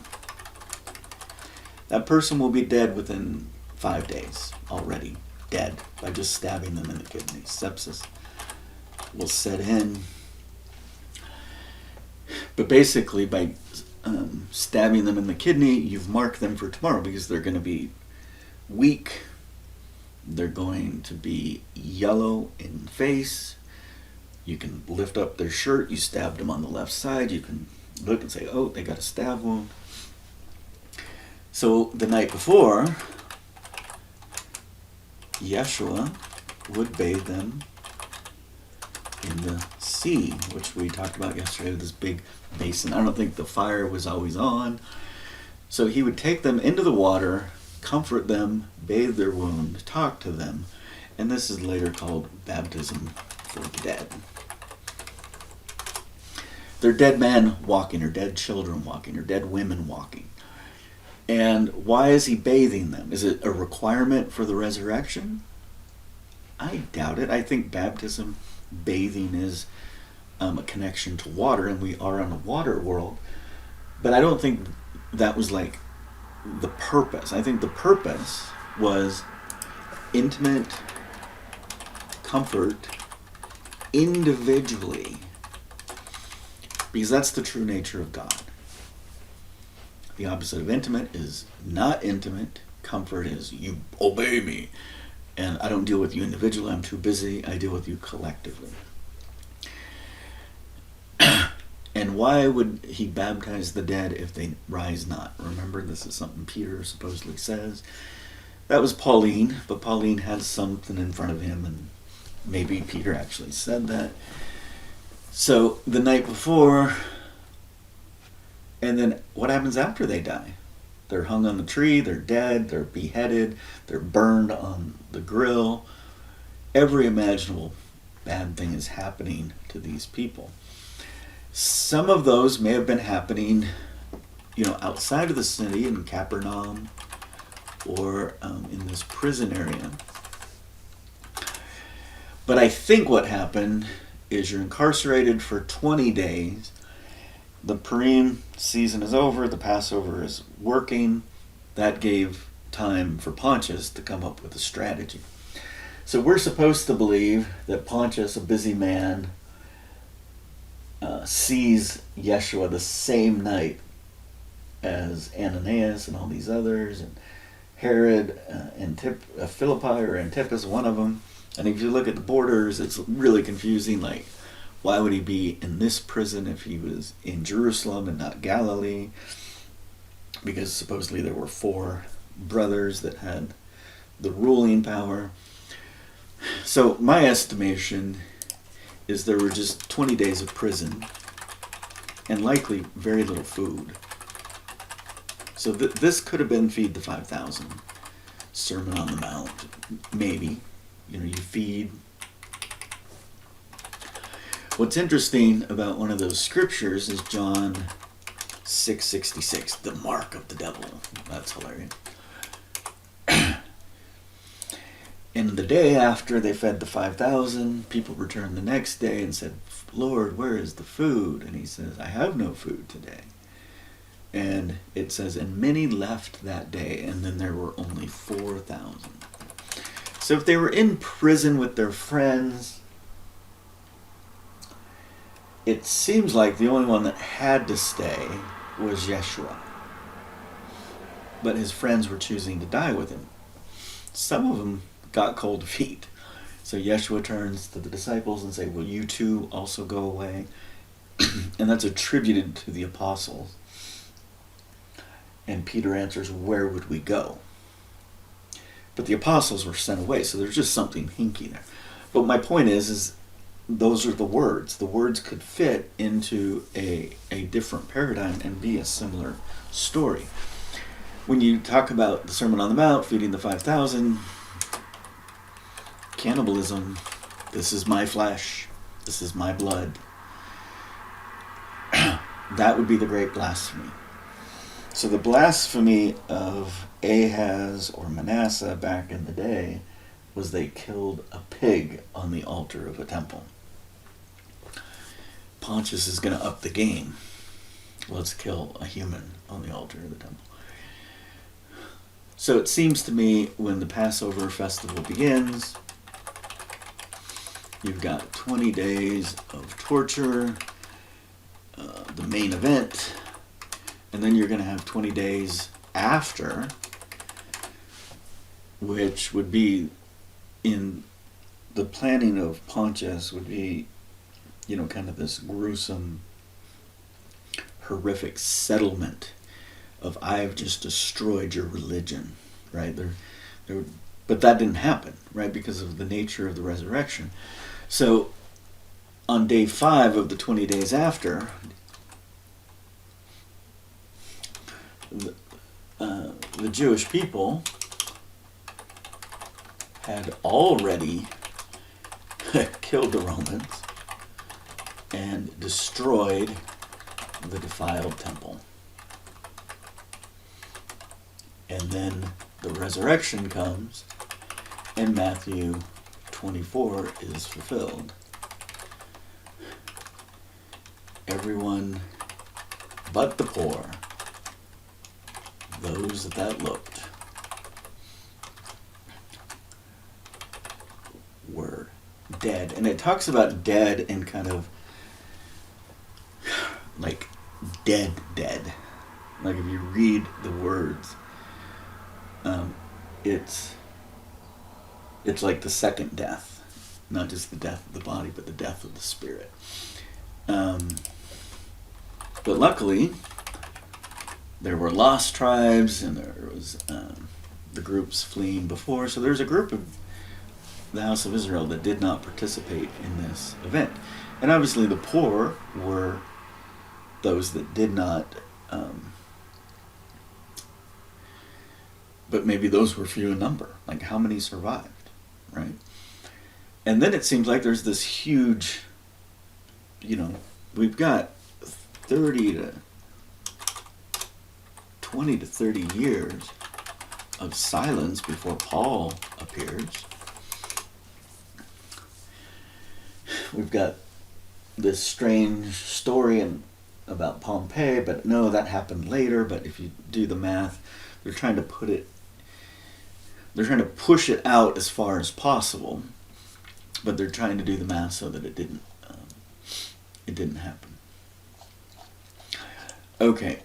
That person will be dead within 5 days already. Dead by just stabbing them in the kidney. Sepsis will set in. But basically by stabbing them in the kidney, you've marked them for tomorrow because they're going to be weak. They're going to be yellow in the face. You can lift up their shirt. You stabbed them on the left side. You can look and say, oh, they got a stab wound. So the night before, Yeshua would bathe them in the sea, which we talked about yesterday with this big basin. I don't think the fire was always on. So he would take them into the water, comfort them, bathe their wound, talk to them, and this is later called baptism for the dead. They're dead men walking, or dead children walking, or dead women walking. And why is he bathing them? Is it a requirement for the resurrection? I doubt it. I think baptism, bathing, is a connection to water, and we are in a water world. But I don't think that was like the purpose. I think the purpose was intimate comfort individually, because that's the true nature of God. The opposite of intimate is not intimate. Comfort is you obey me, and I don't deal with you individually. I'm too busy. I deal with you collectively. And why would he baptize the dead if they rise not? Remember, this is something Peter supposedly says. That was Pauline, but Pauline had something in front of him, and maybe Peter actually said that. So the night before, and then what happens after they die? They're hung on the tree, they're dead, they're beheaded, they're burned on the grill. Every imaginable bad thing is happening to these people. Some of those may have been happening, outside of the city in Capernaum, or in this prison area. But I think what happened is you're incarcerated for 20 days. The Purim season is over. The Passover is working. That gave time for Pontius to come up with a strategy. So we're supposed to believe that Pontius, a busy man, sees Yeshua the same night as Ananias and all these others, and Herod, and Philippi or Antipas, one of them. And if you look at the borders, it's really confusing. Like, why would he be in this prison if he was in Jerusalem and not Galilee? Because supposedly there were 4 brothers that had the ruling power. So my estimation is there were just 20 days of prison and likely very little food. So this could have been Feed the 5,000, Sermon on the Mount, maybe. You feed. What's interesting about one of those scriptures is John 6:66, the mark of the devil. That's hilarious. And the day after they fed the 5,000, people returned the next day and said, Lord, where is the food? And he says, I have no food today. And it says, and many left that day, and then there were only 4,000. So if they were in prison with their friends, it seems like the only one that had to stay was Yeshua. But his friends were choosing to die with him. Some of them got cold feet. So Yeshua turns to the disciples and say, will you too also go away? And that's attributed to the apostles. And Peter answers, where would we go? But the apostles were sent away, so there's just something hinky there. But my point is those are the words. The words could fit into a different paradigm and be a similar story. When you talk about the Sermon on the Mount, feeding the 5,000, cannibalism, this is my flesh, this is my blood, that would be the great blasphemy. So the blasphemy of Ahaz or Manasseh back in the day was they killed a pig on the altar of a temple. Pontius is going to up the game. Let's kill a human on the altar of the temple. So it seems to me when the Passover festival begins, you've got 20 days of torture, the main event, and then you're going to have 20 days after, which would be in the planning of Pontius would be, kind of this gruesome, horrific settlement of I've just destroyed your religion, right? But that didn't happen, right? Because of the nature of the resurrection. So on day 5 of the 20 days after, the Jewish people had already killed the Romans and destroyed the defiled temple. And then the resurrection comes, and Matthew 24 is fulfilled. Everyone but the poor, those that looked, were dead. And it talks about dead in kind of like dead. Like if you read the words, it's like the second death, not just the death of the body, but the death of the spirit. But luckily, there were lost tribes, and there was the groups fleeing before. So there's a group of the house of Israel that did not participate in this event. And obviously the poor were those that did not, but maybe those were few in number. Like how many survived, right? And then it seems like there's this huge, we've got 20 to 30 years of silence before Paul appears. We've got this strange story about Pompeii, but no, that happened later. But if you do the math, they're trying to push it out as far as possible, but they're trying to do the math so that it didn't happen. Okay.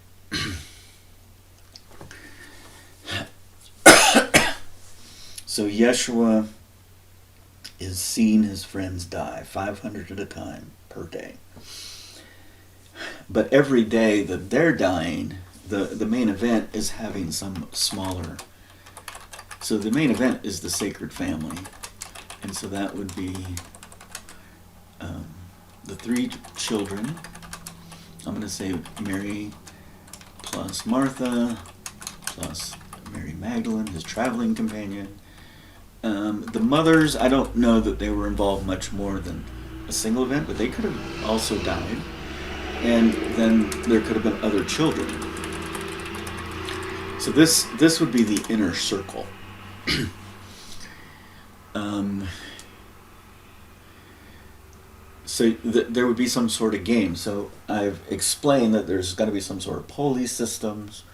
So Yeshua is seeing his friends die, 500 at a time per day. But every day that they're dying, the main event is having some smaller. So the main event is the sacred family. And so that would be the three children. I'm going to say Mary plus Martha plus Mary Magdalene, his traveling companion. The mothers, I don't know that they were involved much more than a single event, but they could have also died. And then there could have been other children. So this would be the inner circle. So there would be some sort of game. So I've explained that there's going to be some sort of police systems.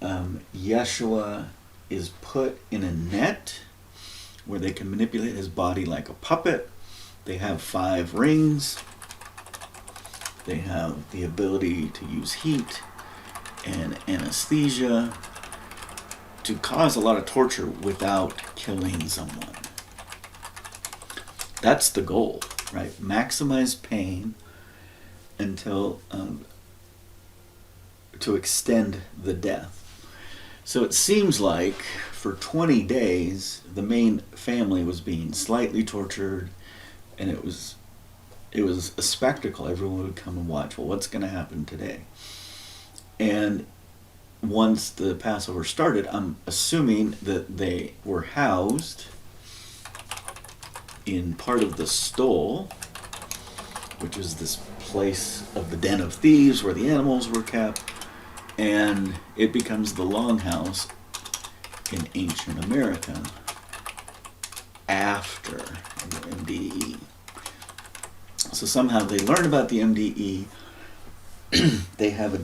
Yeshua is put in a net where they can manipulate his body like a puppet. They have 5 rings. They have the ability to use heat and anesthesia to cause a lot of torture without killing someone. That's the goal, right? Maximize pain until to extend the death. So it seems like for 20 days the main family was being slightly tortured, and it was a spectacle. Everyone would come and watch. Well, what's going to happen today? And once the Passover started, I'm assuming that they were housed in part of the stole, which is this place of the den of thieves where the animals were kept, and it becomes the longhouse in ancient America after the MDE. So somehow they learn about the MDE. They have a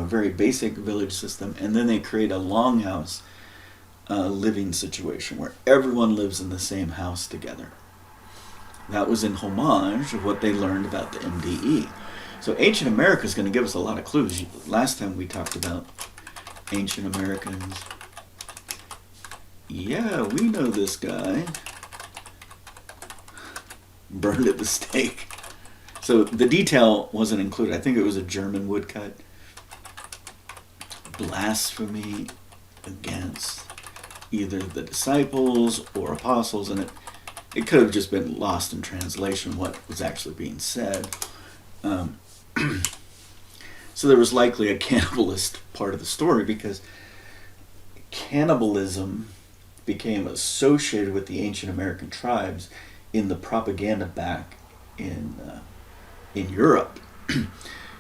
very basic village system, and then they create a longhouse living situation where everyone lives in the same house together. That was in homage of what they learned about the MDE. So ancient America is going to give us a lot of clues. Last time we talked about ancient Americans. Yeah, we know this guy. Burned at the stake. So the detail wasn't included. I think it was a German woodcut. Blasphemy against either the disciples or apostles, and it could have just been lost in translation what was actually being said. So there was likely a cannibalist part of the story, because cannibalism became associated with the ancient American tribes in the propaganda back in Europe.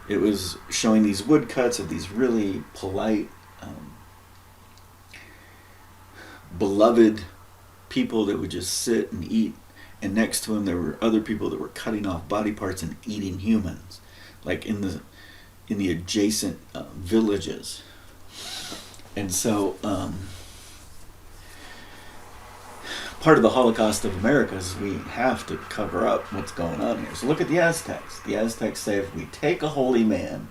It was showing these woodcuts of these really polite, beloved people that would just sit and eat, and next to him there were other people that were cutting off body parts and eating humans, like in the adjacent villages. And so part of the Holocaust of America is we have to cover up what's going on here. So look at the Aztecs. The Aztecs say if we take a holy man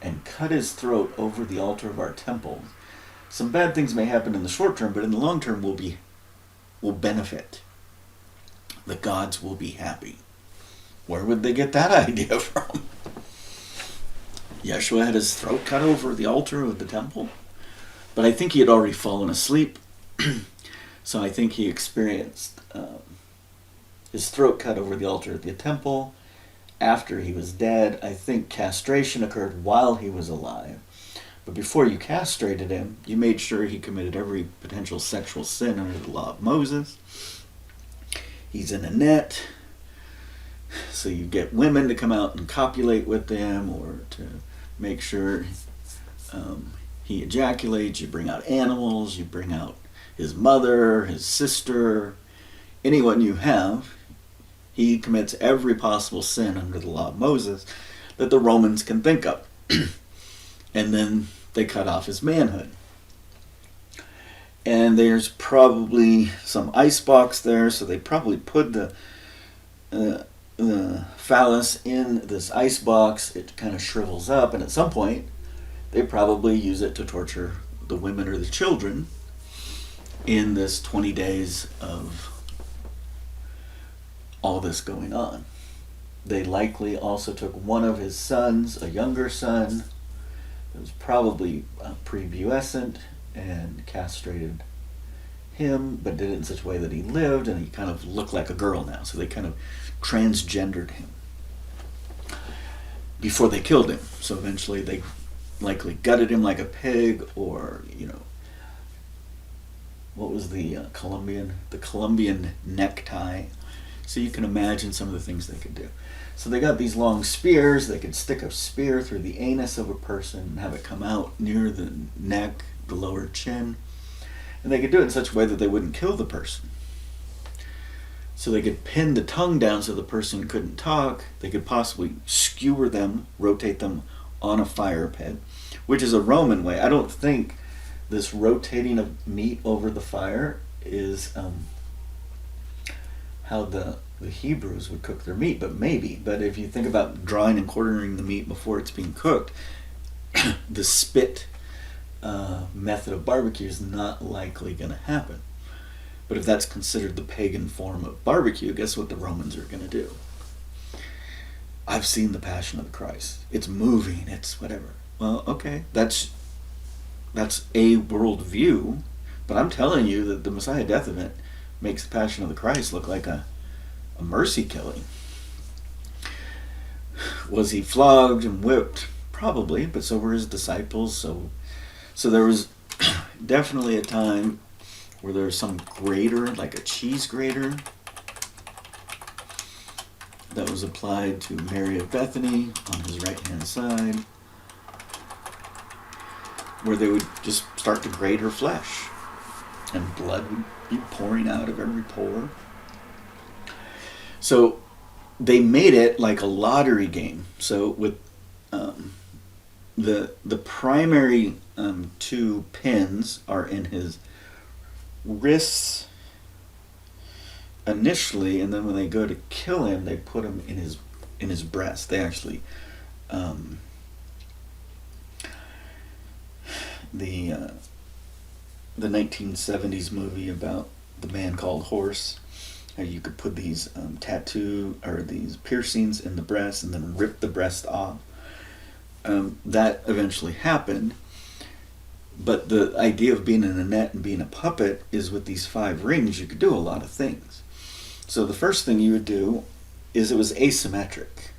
and cut his throat over the altar of our temple, some bad things may happen in the short term, but in the long term we'll benefit. The gods will be happy. Where would they get that idea from? Yeshua had his throat cut over the altar of the temple, but I think he had already fallen asleep. So I think he experienced his throat cut over the altar of the temple after he was dead. I think castration occurred while he was alive. But before you castrated him, you made sure he committed every potential sexual sin under the law of Moses. He's in a net, so you get women to come out and copulate with them, or to make sure he ejaculates. You bring out animals, you bring out his mother, his sister, anyone you have. He commits every possible sin under the law of Moses that the Romans can think of. And then they cut off his manhood. And there's probably some icebox there, so they probably put the phallus in this icebox. It kind of shrivels up, and at some point they probably use it to torture the women or the children in this 20 days of all this going on. They likely also took one of his sons, a younger son, that was probably prepubescent, and castrated him, but did it in such a way that he lived, and he kind of looked like a girl now. So they kind of transgendered him before they killed him. So eventually they likely gutted him like a pig, or, what was the Colombian necktie. So you can imagine some of the things they could do. So they got these long spears. They could stick a spear through the anus of a person and have it come out near the neck, the lower chin. And they could do it in such a way that they wouldn't kill the person. So they could pin the tongue down so the person couldn't talk. They could possibly skewer them, rotate them on a fire pit, which is a Roman way. I don't think this rotating of meat over the fire is how the Hebrews would cook their meat, but maybe. But if you think about drying and quartering the meat before it's being cooked, the spit method of barbecue is not likely going to happen. But if that's considered the pagan form of barbecue, guess what the Romans are going to do? I've seen the Passion of the Christ. It's moving, it's whatever. Well, okay, that's a worldview, but I'm telling you that the Messiah death event makes the Passion of the Christ look like a mercy killing. Was he flogged and whipped? Probably, but so were his disciples. So there was definitely a time where there was some grater, like a cheese grater, that was applied to Mary of Bethany on his right-hand side, where they would just start to grate her flesh, and blood would be pouring out of every pore. So they made it like a lottery game. So with the primary two pins are in his wrists initially, and then when they go to kill him, they put him in his breast. They actually the 1970s movie about the man called Horse, how you could put these tattoo or these piercings in the breast and then rip the breast off. That eventually happened, but the idea of being in a net and being a puppet is with these 5 rings you could do a lot of things. So the first thing you would do is it was asymmetric.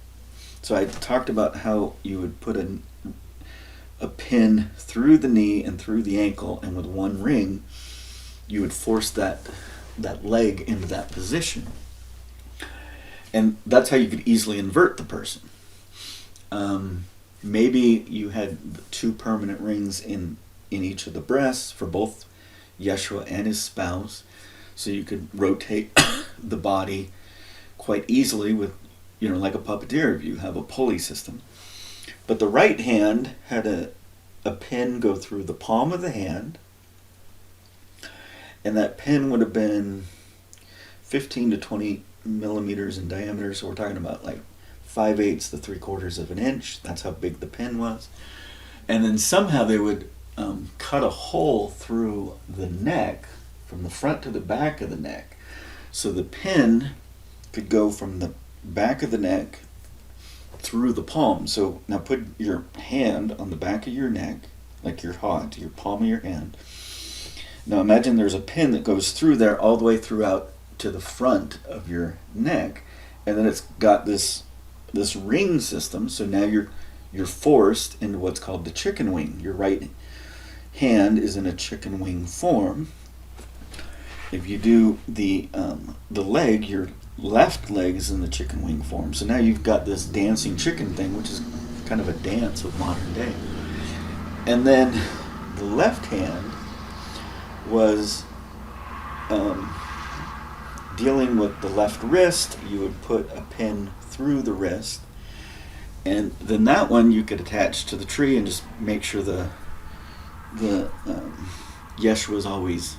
So I talked about how you would put a pin through the knee and through the ankle, and with one ring you would force that leg into that position, and that's how you could easily invert the person. Maybe you had 2 permanent rings in each of the breasts for both Yeshua and his spouse, so you could rotate the body quite easily with, like a puppeteer, if you have a pulley system. But the right hand had a pin go through the palm of the hand, and that pin would have been 15 to 20 millimeters in diameter, so we're talking about like 5/8 to 3/4 of an inch. That's how big the pin was. And then somehow they would cut a hole through the neck, from the front to the back of the neck, so the pin could go from the back of the neck through the palm. So now put your hand on the back of your neck, like your palm of your hand. Now imagine there's a pin that goes through there all the way throughout to the front of your neck, and then it's got this ring system. So now you're forced into what's called the chicken wing. Your right hand is in a chicken wing form. If you do the leg, your left leg is in the chicken wing form. So now you've got this dancing chicken thing, which is kind of a dance of modern day. And then the left hand was dealing with the left wrist. You would put a pin through the wrist, and then that one you could attach to the tree and just make sure the Yeshua is always,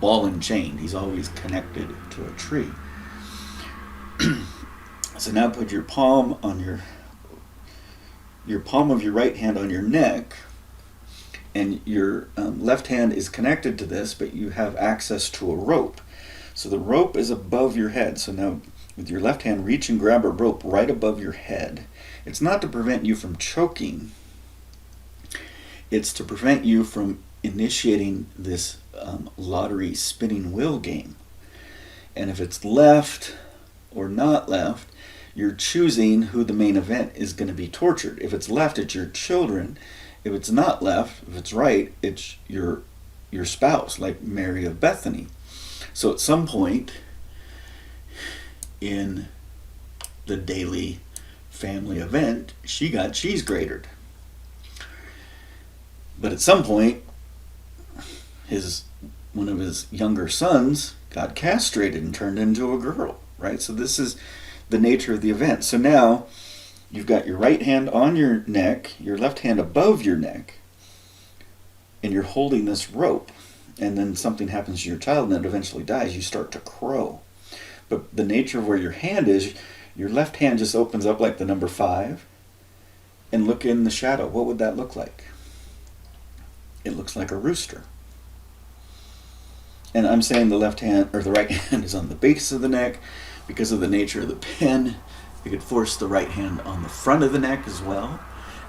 ball and chained. He's always connected to a tree. So now put your palm on your palm of your right hand on your neck, and your left hand is connected to this, but you have access to a rope. So the rope is above your head. So now with your left hand, reach and grab a rope right above your head. It's not to prevent you from choking. It's to prevent you from initiating this lottery spinning wheel game. And if it's left or not left, you're choosing who the main event is going to be tortured. If it's left, it's your children. If it's not left, if it's right, it's your spouse, like Mary of Bethany. So at some point in the daily family event, she got cheese grated. But at some point, one of his younger sons got castrated and turned into a girl, right? So this is the nature of the event. So now you've got your right hand on your neck, your left hand above your neck, and you're holding this rope. And then something happens to your child and it eventually dies. You start to crow. But the nature of where your hand is, your left hand just opens up like the number 5, and look in the shadow. What would that look like? It looks like a rooster. And I'm saying the left hand or the right hand is on the base of the neck because of the nature of the pin. You could force the right hand on the front of the neck as well.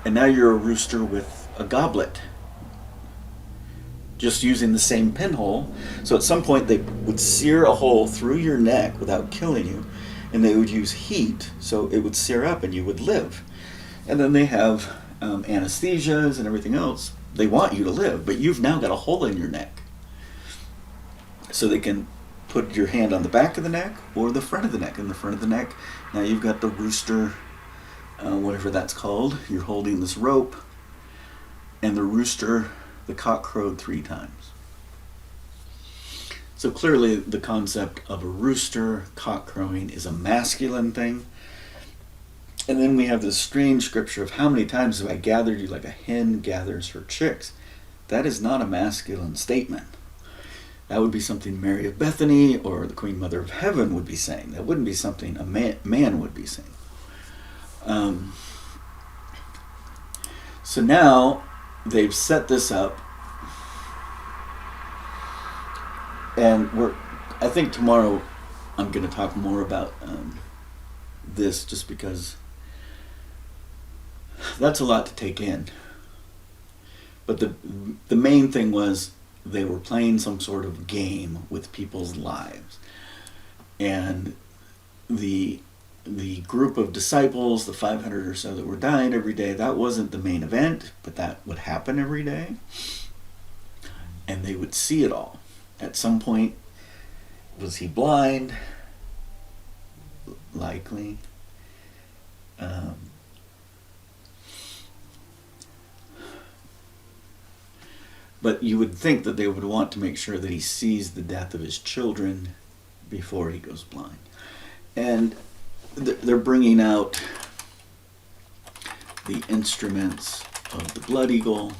And now you're a rooster with a goblet, just using the same pinhole. So at some point they would sear a hole through your neck without killing you, and they would use heat so it would sear up and you would live. And then they have anesthesias and everything else. They want you to live, but you've now got a hole in your neck. So they can put your hand on the back of the neck or the front of the neck. In the front of the neck, now you've got the rooster, whatever that's called. You're holding this rope, and the rooster, the cock crowed 3 times. So clearly the concept of a rooster cock crowing is a masculine thing. And then we have this strange scripture of how many times have I gathered you like a hen gathers her chicks. That is not a masculine statement. That would be something Mary of Bethany or the Queen Mother of Heaven would be saying. That wouldn't be something a man would be saying. So now they've set this up, and I think tomorrow I'm going to talk more about this, just because that's a lot to take in. But the main thing was they were playing some sort of game with people's lives, and the group of disciples, the 500 or so that were dying every day, that wasn't the main event, but that would happen every day, and they would see it all. At some point, was he blind? Likely. But you would think that they would want to make sure that he sees the death of his children before he goes blind. And they're bringing out the instruments of the blood eagle.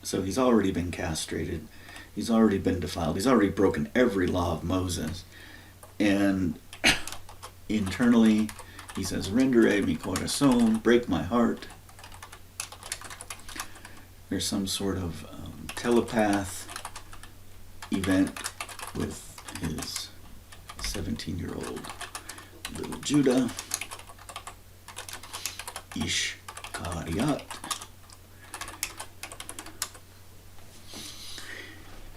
So he's already been castrated. He's already been defiled. He's already broken every law of Moses. And internally, he says, "Rendere mi corazón," break my heart. There's some sort of telepath event with his 17-year-old little Judah, Ishkariot.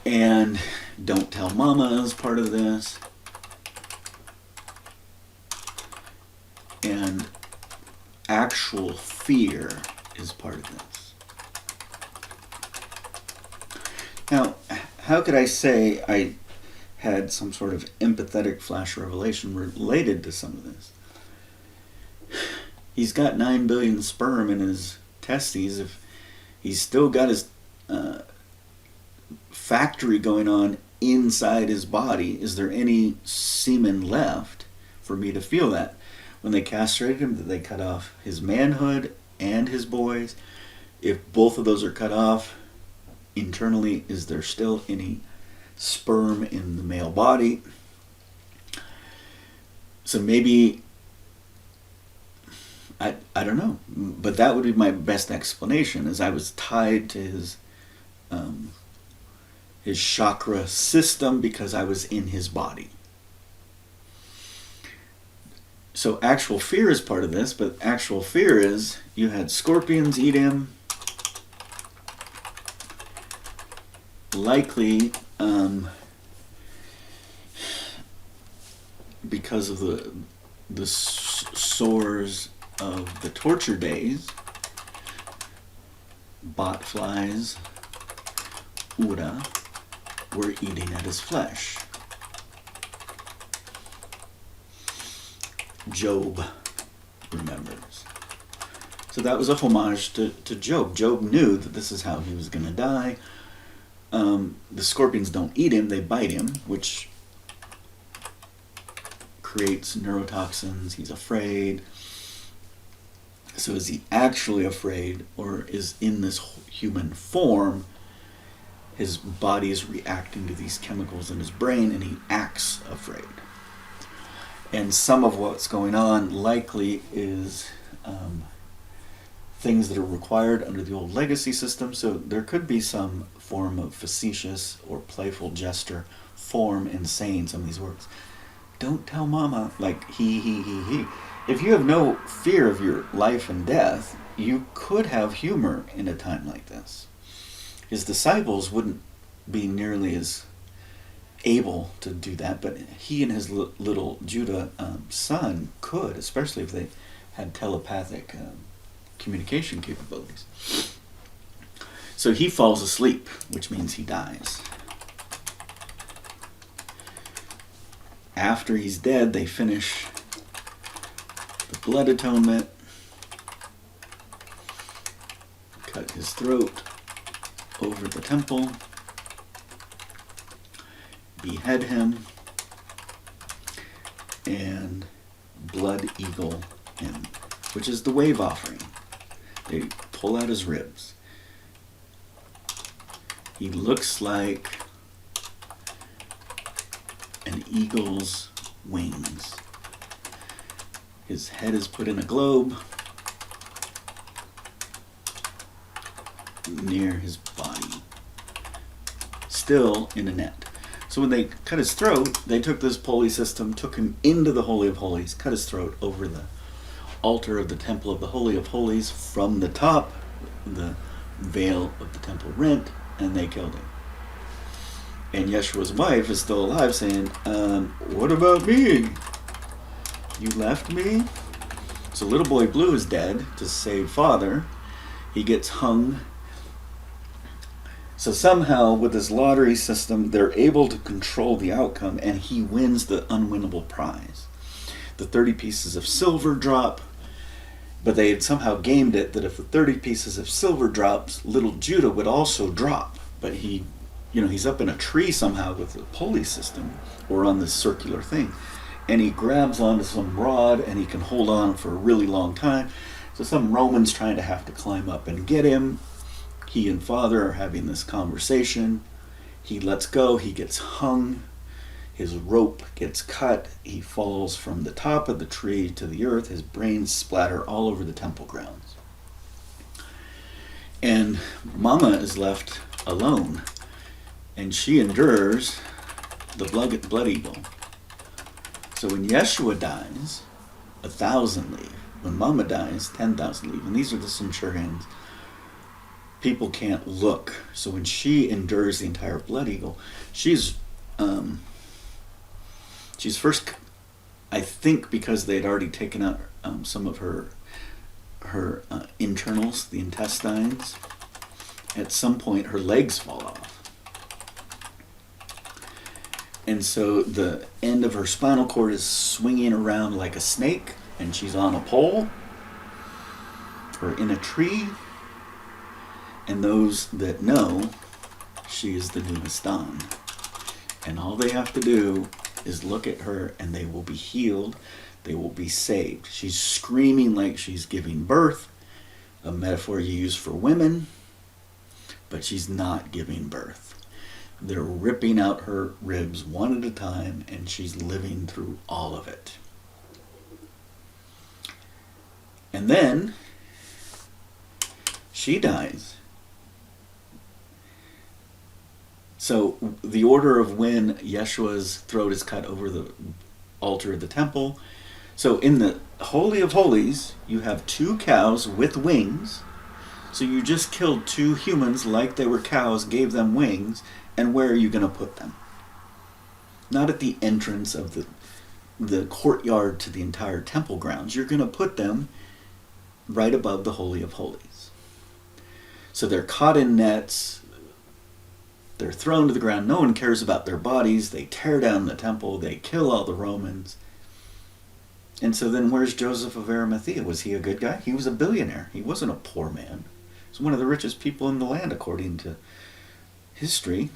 And don't tell mama is part of this. And actual fear is part of this. Now, how could I say I had some sort of empathetic flash revelation related to some of this? He's got 9 billion sperm in his testes. If he's still got his factory going on inside his body, is there any semen left for me to feel that? When they castrated him, did they cut off his manhood and his boys? If both of those are cut off, internally, is there still any sperm in the male body? So maybe, I don't know, but that would be my best explanation, is I was tied to his chakra system because I was in his body. So actual fear is part of this, but actual fear is you had scorpions eat him. Likely because of the sores of the torture days, bot flies, Ura, were eating at his flesh. Job remembers. So that was a homage to Job. Job knew that this is how he was going to die. The scorpions don't eat him, they bite him, which creates neurotoxins. He's afraid. So is he actually afraid, or is in this human form, his body is reacting to these chemicals in his brain and he acts afraid? And some of what's going on likely is things that are required under the old legacy system. So there could be some form of facetious or playful gesture form in saying some of these words. Don't tell mama, like he. If you have no fear of your life and death, you could have humor in a time like this. His disciples wouldn't be nearly as able to do that, but he and his little Judah son could, especially if they had telepathic communication capabilities. So he falls asleep, which means he dies. After he's dead, they finish the blood atonement, cut his throat over the temple, behead him, and blood eagle him, which is the wave offering. They pull out his ribs. He looks like an eagle's wings. His head is put in a globe near his body, still in a net. So when they cut his throat, they took this pulley system, took him into the Holy of Holies, cut his throat over the altar of the Temple of the Holy of Holies from the top, the veil of the temple rent, and they killed him. And Yeshua's wife is still alive saying, what about me? You left me? So little boy Blue is dead to save father. He gets hung. So somehow with this lottery system, they're able to control the outcome, and he wins the unwinnable prize. The 30 pieces of silver drop, But they had somehow gamed it that if the 30 pieces of silver drops, little Judah would also drop. But he's up in a tree somehow with the pulley system, or on this circular thing. And he grabs onto some rod, and he can hold on for a really long time. So some Roman's trying to have to climb up and get him. He and Father are having this conversation. He lets go. He gets hung. His rope gets cut. He falls from the top of the tree to the earth. His brains splatter all over the temple grounds. And Mama is left alone. And she endures the blood eagle. So when Yeshua dies, 1,000 leave. When Mama dies, 10,000 leave. And these are the centurions. People can't look. So when she endures the entire blood eagle, she's first, I think, because they had already taken out some of her internals, the intestines. At some point, her legs fall off. And so the end of her spinal cord is swinging around like a snake, and she's on a pole or in a tree. And those that know, she is the new Hastan. And all they have to do is look at her, and they will be healed. They will be saved. She's screaming like she's giving birth, a metaphor you use for women, but she's not giving birth. They're ripping out her ribs one at a time, and she's living through all of it. And then she dies. So the order of when Yeshua's throat is cut over the altar of the temple. So in the Holy of Holies, you have 2 cows with wings. So you just killed 2 humans like they were cows, gave them wings, and where are you going to put them? Not at the entrance of the courtyard to the entire temple grounds. You're going to put them right above the Holy of Holies. So they're caught in nets. They're thrown to the ground. No one cares about their bodies. They tear down the temple. They kill all the Romans. And so then where's Joseph of Arimathea? Was he a good guy? He was a billionaire. He wasn't a poor man. He was one of the richest people in the land, according to history.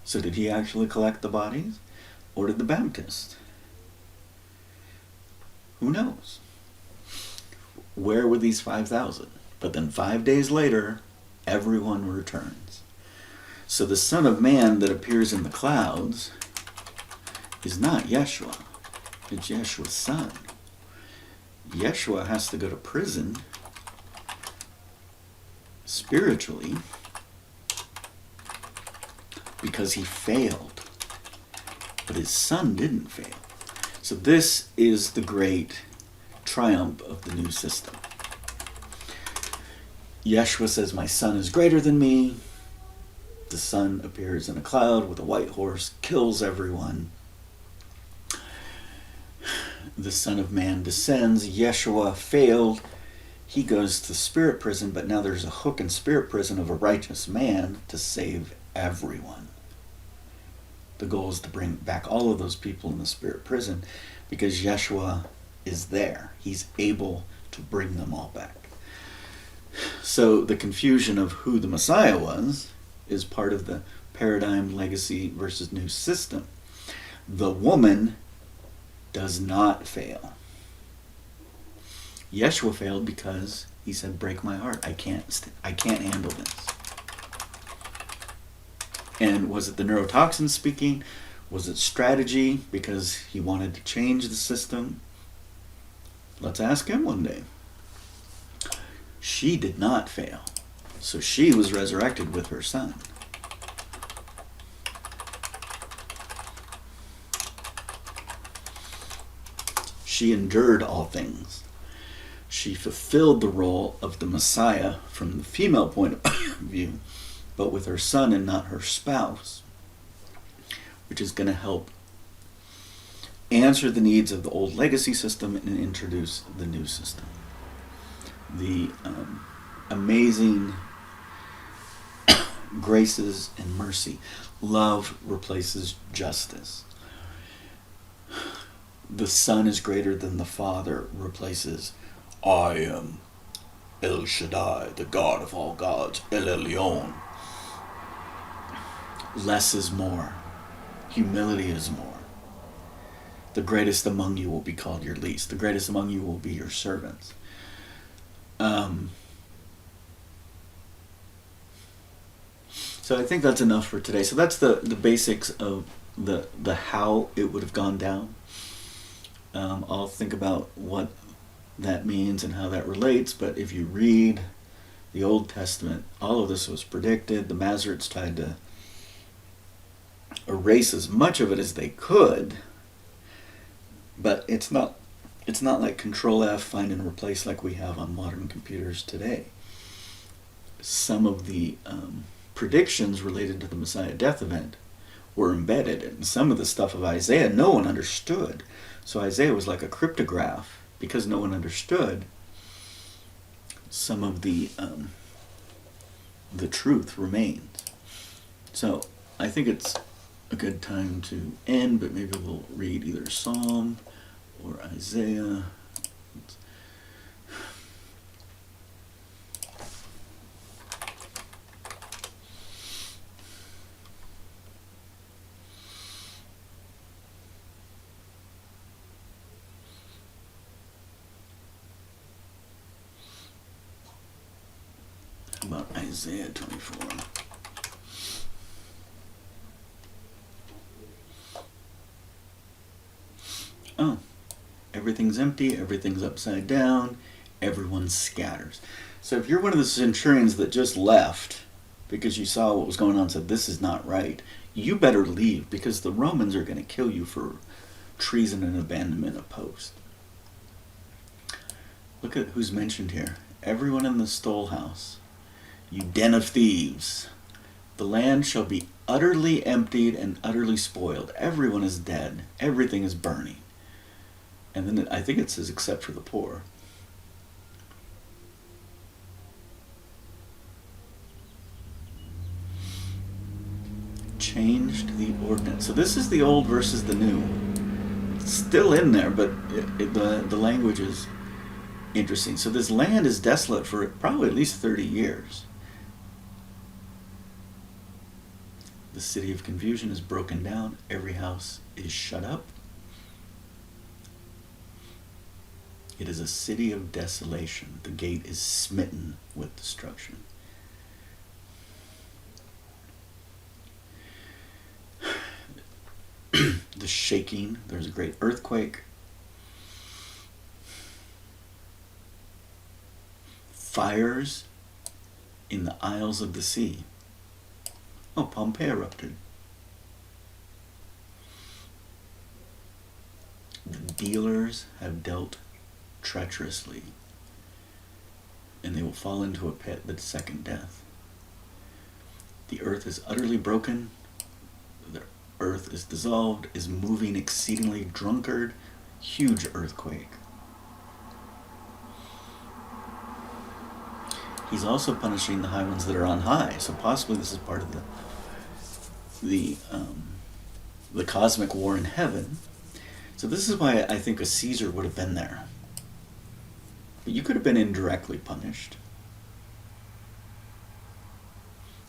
So did he actually collect the bodies? Or did the Baptist? Who knows? Where were these 5,000? But then 5 days later, everyone returns. So the Son of Man that appears in the clouds is not Yeshua. It's Yeshua's son. Yeshua has to go to prison spiritually because he failed. But his son didn't fail. So this is the great triumph of the new system. Yeshua says, my son is greater than me. The son appears in a cloud with a white horse, kills everyone. The Son of Man descends. Yeshua failed. He goes to spirit prison, but now there's a hook in spirit prison of a righteous man to save everyone. The goal is to bring back all of those people in the spirit prison because Yeshua is there. He's able to bring them all back. So the confusion of who the Messiah was is part of the paradigm legacy versus new system. The woman does not fail. Yeshua failed because he said, break my heart. I can't handle this. And was it the neurotoxin speaking? Was it strategy because he wanted to change the system? Let's ask him one day. She did not fail. So she was resurrected with her son. She endured all things. She fulfilled the role of the Messiah from the female point of view, but with her son and not her spouse, which is going to help answer the needs of the old legacy system and introduce the new system. The amazing graces and mercy. Love replaces justice. the Son is greater than the Father replaces I am El Shaddai, the God of all gods, El Elyon. Less is more. Humility is more. The greatest among you will be called your least. The greatest among you will be your servants. So I think that's enough for today. So that's the basics of the how it would have gone down. I'll think about what that means and how that relates, but if you read the Old Testament, all of this was predicted. The Masoretes tried to erase as much of it as they could, but it's not like Control F, find and replace like we have on modern computers today. Some of the predictions related to the Messiah death event were embedded, and some of the stuff of Isaiah no one understood. So Isaiah was like a cryptograph because no one understood. Some of the truth remains. So I think it's a good time to end, but maybe we'll read either Psalm or Isaiah. How about Isaiah 24? Oh, everything's empty, everything's upside down, everyone scatters. So if you're one of the centurions that just left because you saw what was going on and said, this is not right, you better leave because the Romans are going to kill you for treason and abandonment of post. Look at who's mentioned here. Everyone in the storehouse, you den of thieves. The land shall be utterly emptied and utterly spoiled. Everyone is dead. Everything is burning. And then I think it says, except for the poor. Changed the ordinance. So this is the old versus the new. It's still in there, but the language is interesting. So this land is desolate for probably at least 30 years. The city of confusion is broken down. Every house is shut up. It is a city of desolation. The gate is smitten with destruction. The shaking, there's a great earthquake. Fires in the isles of the sea. Oh, Pompeii erupted. The dealers have dealt treacherously, and they will fall into a pit, the second death. The earth is utterly broken. The earth is dissolved, is moving exceedingly drunkard. Huge earthquake. He's also punishing the high ones that are on high. So possibly this is part of the cosmic war in heaven. So this is why I think a Caesar would have been there. But you could have been indirectly punished.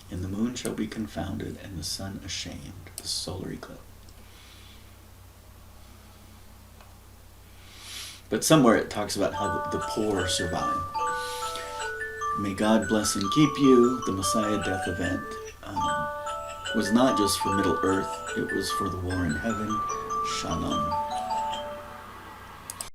And the moon shall be confounded, and the sun ashamed. The solar eclipse. But somewhere it talks about how the poor survive. May God bless and keep you. The Messiah death event was not just for Middle Earth, it was for the war in heaven. Shalom.